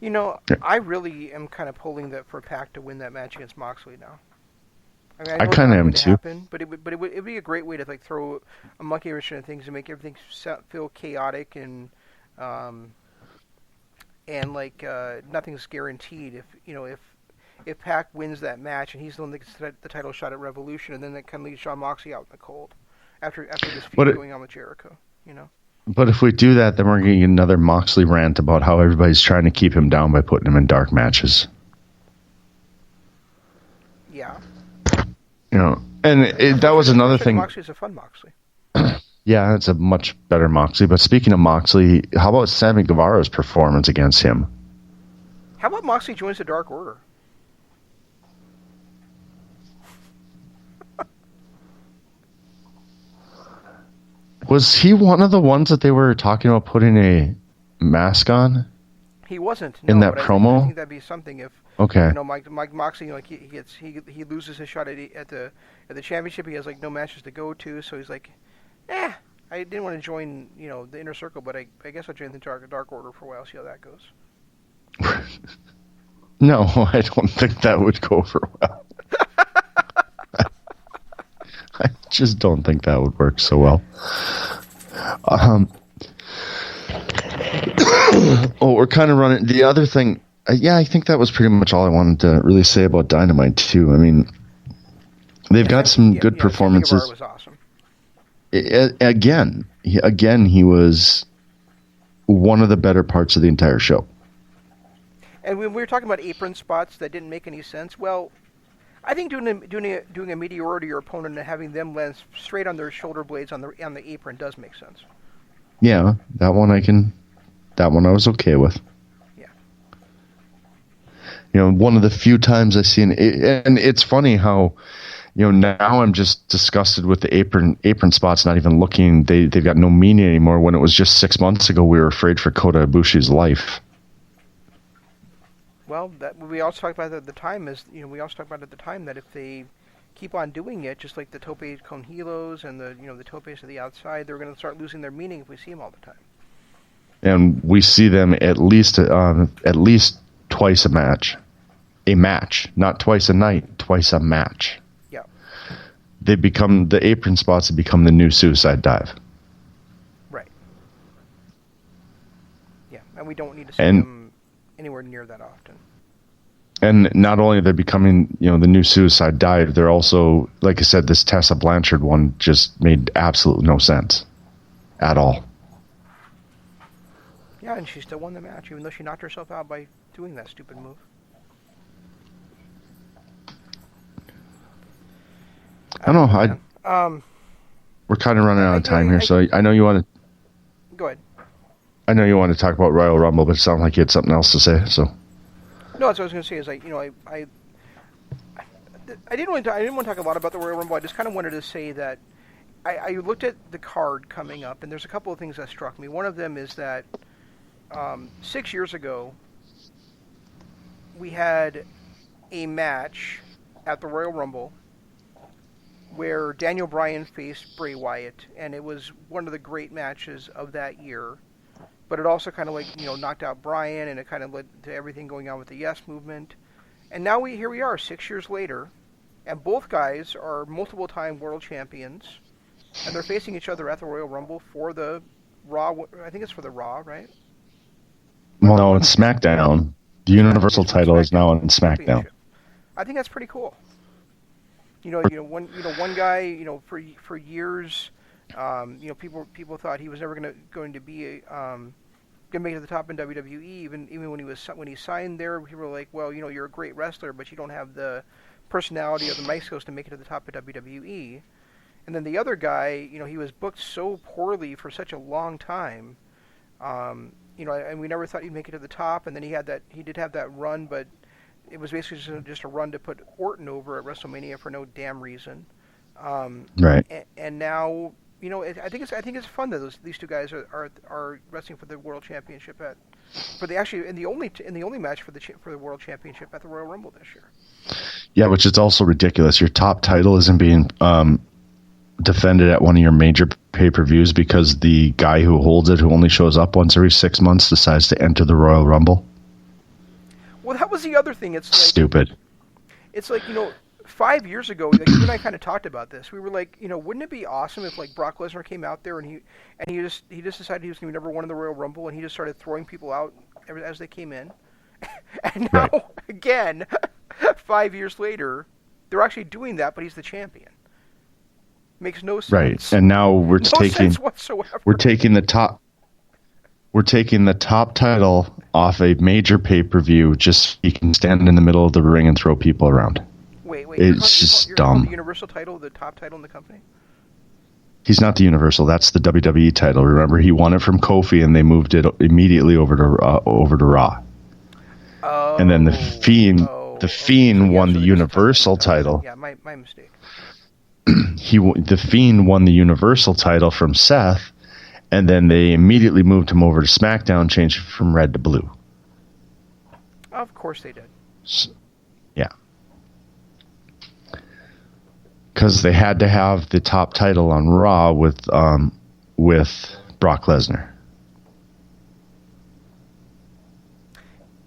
You know, I really am kind of pulling that for Pac to win that match against Moxley now. I mean, I kind of am too. Happen, but it'd be a great way to like throw a monkey wrench into things and make everything feel chaotic and like nothing's guaranteed. If Pac wins that match and he's the one that gets the title shot at Revolution, and then that kind of leaves Jon Moxley out in the cold after this feud going on with Jericho, you know. But if we do that, then we're going to get another Moxley rant about how everybody's trying to keep him down by putting him in dark matches. Yeah. You know, and that was another thing. Moxley's a fun Moxley. Yeah, it's a much better Moxley. But speaking of Moxley, how about Sammy Guevara's performance against him? How about Moxley joins the Dark Order? Was he one of the ones that they were talking about putting a mask on? He wasn't in that promo. I think that'd be something if Mike Moxley, like he loses his shot at the championship. He has like no matches to go to, so he's like, I didn't want to join the Inner Circle, but I guess I'll join the Dark Order for a while, see how that goes. No, I don't think that would go for well. I just don't think that would work so well. We're kind of running. The other thing, I think that was pretty much all I wanted to really say about Dynamite too. I mean, they've got some good performances. Was awesome. Again, he was one of the better parts of the entire show. And when we were talking about apron spots that didn't make any sense, well, I think doing a meteor to your opponent and having them land straight on their shoulder blades on the apron does make sense. Yeah, that one I was okay with. Yeah. One of the few times I've seen it, and it's funny how, now I'm just disgusted with the apron spots not even looking, they've got no meaning anymore, when it was just 6 months ago we were afraid for Kota Ibushi's life. Well, that we also talked about at the time that if they keep on doing it, just like the tope con hilos and the topes to the outside, they're going to start losing their meaning if we see them all the time. And we see them at least twice a match, not twice a night, twice a match. Yeah. The apron spots have become the new suicide dive. Right. Yeah, and we don't need to see them anywhere near that often. And not only are they becoming, the new suicide dive, they're also, like I said, this Tessa Blanchard one just made absolutely no sense at all. Yeah, and she still won the match, even though she knocked herself out by doing that stupid move. I don't know. We're kind of running out of time here, so I know you want to... Go ahead. I know you want to talk about Royal Rumble, but it sounded like you had something else to say, so... No, that's what I was going to say. Is I didn't want to talk a lot about the Royal Rumble. I just kind of wanted to say that I looked at the card coming up, and there's a couple of things that struck me. One of them is that 6 years ago we had a match at the Royal Rumble where Daniel Bryan faced Bray Wyatt, and it was one of the great matches of that year. But it also kind of like knocked out Bryan, and it kind of led to everything going on with the Yes Movement. And now here we are 6 years later, and both guys are multiple-time world champions, and they're facing each other at the Royal Rumble for the Raw. I think it's for the Raw, right? Well, no, it's SmackDown. The Universal title is now on SmackDown. I think that's pretty cool. One guy, for years, people thought he was never going to be going to make it to the top in WWE. Even when he signed there, people were like, well, you're a great wrestler, but you don't have the personality of the Mysticos to make it to the top of WWE. And then the other guy, he was booked so poorly for such a long time. And we never thought he'd make it to the top. And then he did have that run, but it was basically just a run to put Orton over at WrestleMania for no damn reason. Right. And now, I think it's fun that these two guys are wrestling for the World Championship in the only match for the World Championship at the Royal Rumble this year. Yeah, which is also ridiculous. Your top title isn't being defended at one of your major pay-per-views because the guy who holds it, who only shows up once every 6 months, decides to enter the Royal Rumble. Well, that was the other thing. It's like, stupid. It's like, 5 years ago, you and I kind of talked about this. We were like, wouldn't it be awesome if like Brock Lesnar came out there and he just decided he was going to be number one in the Royal Rumble, and he just started throwing people out as they came in. And now, right. Again, 5 years later, they're actually doing that, but he's the champion. Makes no sense. Right, and now we're taking the top. We're taking the top title off a major pay-per-view just so he can stand in the middle of the ring and throw people around. Wait. It's just dumb. The Universal title, the top title in the company? He's not the Universal. That's the WWE title. Remember, he won it from Kofi, and they moved it immediately over to Raw. Oh, and then the Fiend won the Universal title. Yeah, my mistake. The Fiend won the Universal title from Seth, and then they immediately moved him over to SmackDown, changed it from red to blue. Of course they did. Yeah. Because they had to have the top title on Raw with Brock Lesnar.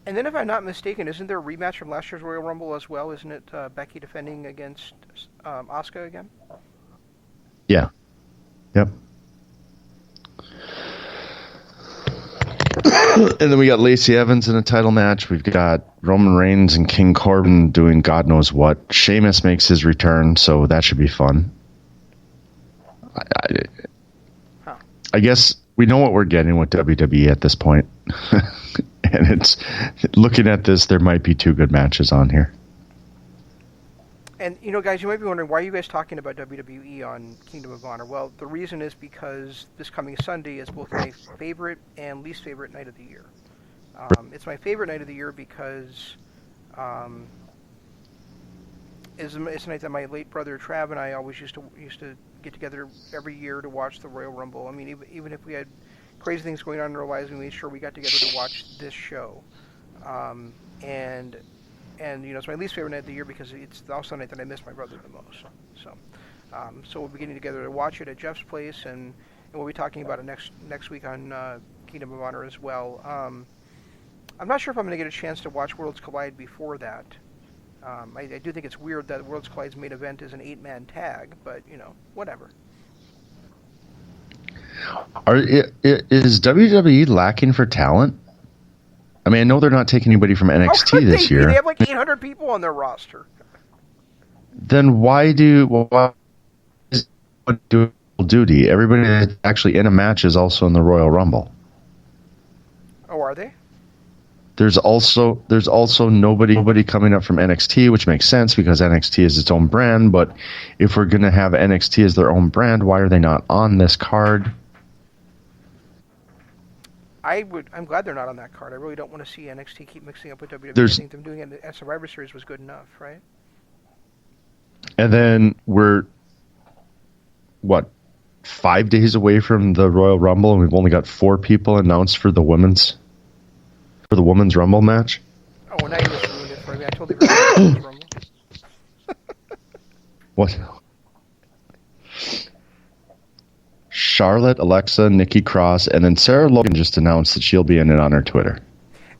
And then, if I'm not mistaken, isn't there a rematch from last year's Royal Rumble as well? Isn't it Becky defending against Asuka again? Yeah. Yep. And then we got Lacey Evans in a title match. We've got Roman Reigns and King Corbin doing God knows what. Sheamus makes his return, so that should be fun. I guess we know what we're getting with WWE at this point. And it's looking at this, there might be two good matches on here. And, guys, you might be wondering, why are you guys talking about WWE on Kingdom of Honor? Well, the reason is because this coming Sunday is both my favorite and least favorite night of the year. It's my favorite night of the year because it's a night that my late brother Trav and I always used to get together every year to watch the Royal Rumble. I mean, even if we had crazy things going on in our lives, we made sure we got together to watch this show. And it's my least favorite night of the year because it's also the night that I miss my brother the most. So we'll be getting together to watch it at Jeff's place, and we'll be talking about it next week on Kingdom of Honor as well. I'm not sure if I'm going to get a chance to watch Worlds Collide before that. I do think it's weird that Worlds Collide's main event is an 8-man tag, but whatever. Is WWE lacking for talent? I mean, I know they're not taking anybody from NXT this year. They have like 800 people on their roster. Then why do duty? Everybody that's actually in a match is also in the Royal Rumble. Oh, are they? There's also nobody coming up from NXT, which makes sense because NXT is its own brand. But if we're going to have NXT as their own brand, why are they not on this card? I'm glad they're not on that card. I really don't want to see NXT keep mixing up with WWE. I think them doing it at Survivor Series was good enough, right? And then we're 5 days away from the Royal Rumble, and we've only got 4 people announced for the women's Rumble match. Oh, well, now you just ruined it for me. I totally ruined the Rumble. What? Charlotte, Alexa, Nikki Cross, and then Sarah Logan just announced that she'll be in it on her Twitter.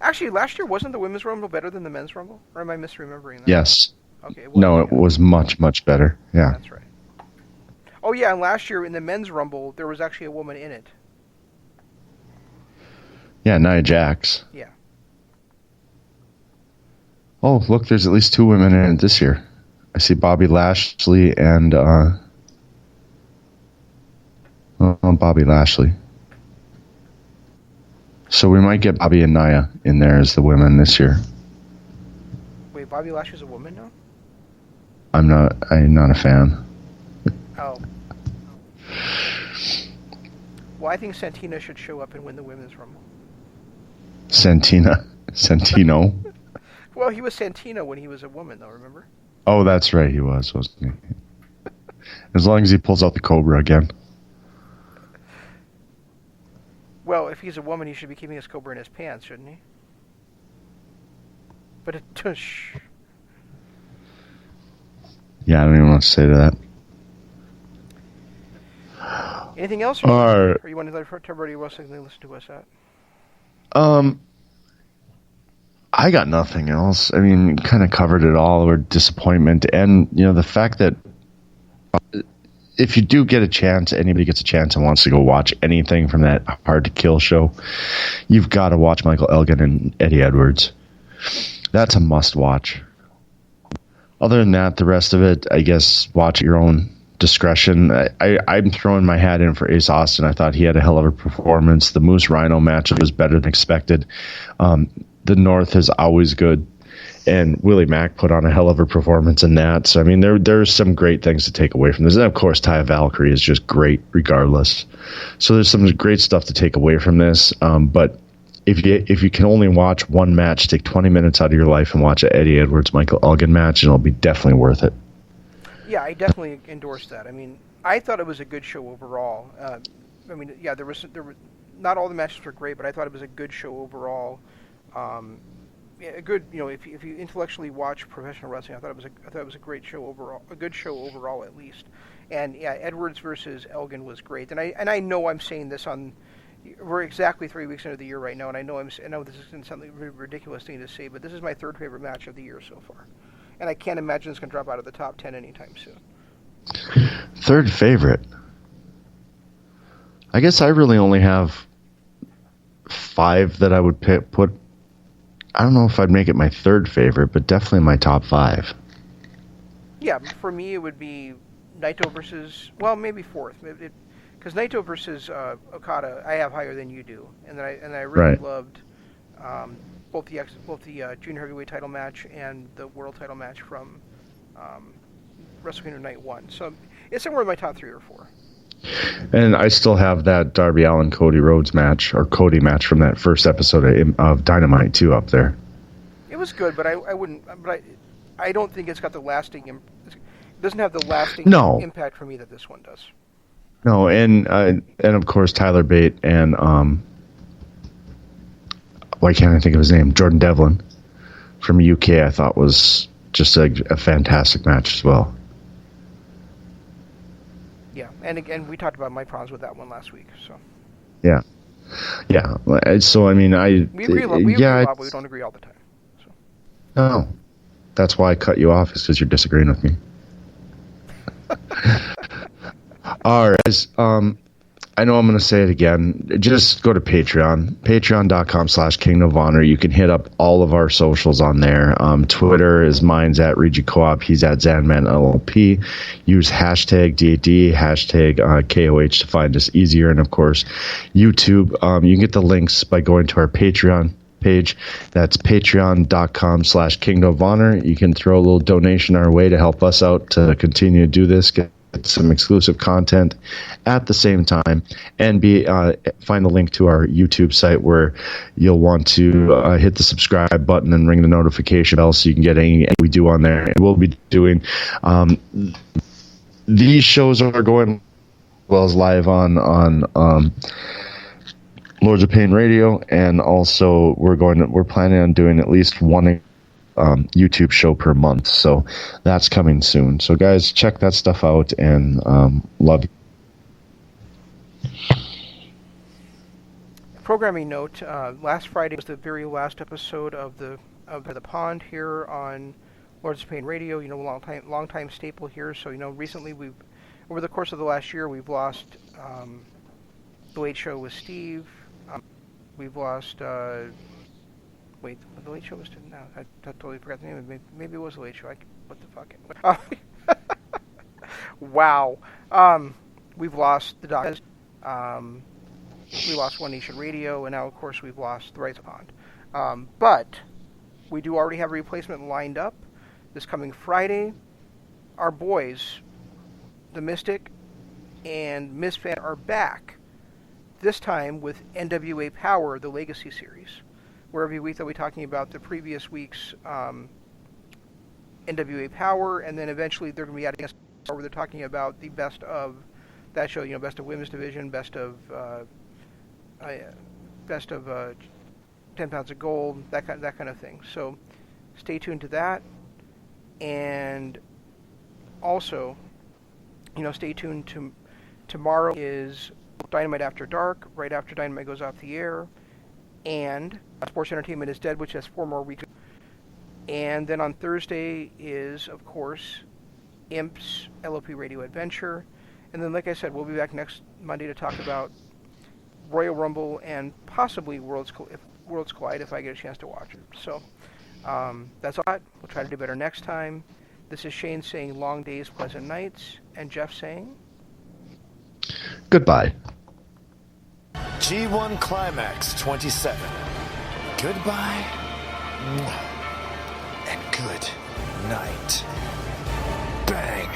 Actually, last year wasn't the Women's Rumble better than the Men's Rumble? Or am I misremembering that? Yes. Okay. It No, it was much, much better. Yeah. That's right. Oh, yeah, and last year in the Men's Rumble, there was actually a woman in it. Yeah, Nia Jax. Yeah. Oh, look, there's at least 2 women in it this year. I see Bobby Lashley and Bobby Lashley. So we might get Bobby and Nia in there as the women this year. Wait, Bobby Lashley's a woman now? I'm not a fan. Oh. Well, I think Santina should show up and win the Women's Rumble. Santino. Well, he was Santina when he was a woman, though, remember? Oh, that's right, he was, wasn't he? As long as he pulls out the Cobra again. Well, if he's a woman, he should be keeping his Cobra in his pants, shouldn't he? But shh. Yeah, I don't even want to say to that. Anything else? Or you want to let everybody else listen to us at? I got nothing else. I mean, kind of covered it all. Or disappointment, and the fact that if you do get a chance, anybody gets a chance and wants to go watch anything from that Hard to Kill show, you've got to watch Michael Elgin and Eddie Edwards. That's a must watch. Other than that, the rest of it, I guess, watch at your own discretion. I'm throwing my hat in for Ace Austin. I thought he had a hell of a performance. The Moose Rhino match was better than expected. The North is always good. And Willie Mack put on a hell of a performance in that. So, I mean, there's some great things to take away from this. And, of course, Taya Valkyrie is just great regardless. So there's some great stuff to take away from this. But if you can only watch one match, take 20 minutes out of your life and watch an Eddie Edwards-Michael Elgin match, and it'll be definitely worth it. Yeah, I definitely endorse that. I mean, I thought it was a good show overall. I mean, yeah, there were not all the matches were great, but I thought it was a good show overall. A good, if you intellectually watch professional wrestling, I thought it was a great show overall, a good show overall at least. And yeah, Edwards versus Elgin was great. And I know I'm saying this we're exactly 3 weeks into the year right now, and I know this is something ridiculous thing to say, but this is my third favorite match of the year so far, and I can't imagine it's going to drop out of the top 10 anytime soon. Third favorite. I guess I really only have 5 that I would put. I don't know if I'd make it my third favorite, but definitely my top 5. Yeah, for me it would be Naito versus, well, maybe fourth, because Naito versus Okada I have higher than you do, and I really loved both the junior heavyweight title match and the world title match from Wrestle Kingdom Night 1. So it's somewhere in my top 3 or 4. And I still have that Darby Allin Cody Rhodes match, or Cody match from that first episode of Dynamite too up there. It was good, but I wouldn't. But I don't think it's got the lasting. It doesn't have the lasting impact for me that this one does. No, and of course Tyler Bate and why can't I think of his name? Jordan Devlin from UK. I thought was just a fantastic match as well. Yeah, and again, we talked about my problems with that one last week. So. Yeah. So I mean, we agree a lot, but we don't agree all the time. So. No, that's why I cut you off, is because you're disagreeing with me. All right, guys. I know I'm going to say it again. Just go to Patreon, patreon.com/Kingdom of Honor. You can hit up all of our socials on there. Twitter is mine's at Regi Co-op. He's at Zanman LLP. Use hashtag DAD, hashtag KOH to find us easier. And, of course, YouTube. You can get the links by going to our Patreon page. That's patreon.com/Kingdom of Honor. You can throw a little donation our way to help us out to continue to do this, get some exclusive content at the same time, and find the link to our YouTube site where you'll want to hit the subscribe button and ring the notification bell so you can get anything we do on there. We'll be doing these shows are going as well as live on Lords of Pain Radio, and also we're planning on doing at least one YouTube show per month, so that's coming soon. So guys, check that stuff out, and love you. Programming note: last Friday was the very last episode of the Pond here on Lords of Pain Radio. You know, long time staple here. So you know, recently over the course of the last year, we've lost the Late Show with Steve. We've lost. Wait, the Late Show was no. I totally forgot the name of it. Maybe it was the Late Show. What the fuck? Wow. We've lost the Doc. We lost One Nation Radio, and now, of course, we've lost the Rise of Pond. But we do already have a replacement lined up this coming Friday. Our boys, the Mystic and Misfan, are back. This time with NWA Power, the Legacy Series, where every week they'll be talking about the previous week's NWA Power, and then eventually they're going to be adding a where they're talking about the best of that show. You know, best of Women's Division, best of 10 Pounds of Gold, that kind of thing. So stay tuned to that, and also, you know, stay tuned to tomorrow is Dynamite After Dark, right after Dynamite goes off the air, and Sports Entertainment is Dead, which has 4 more weeks. And then on Thursday is, of course, Imp's LOP Radio Adventure. And then, like I said, we'll be back next Monday to talk about Royal Rumble and possibly Worlds Collide if I get a chance to watch it. So that's all. We'll try to do better next time. This is Shane saying long days, pleasant nights, and Jeff saying goodbye. G1 Climax 27. Goodbye and good night. Bang.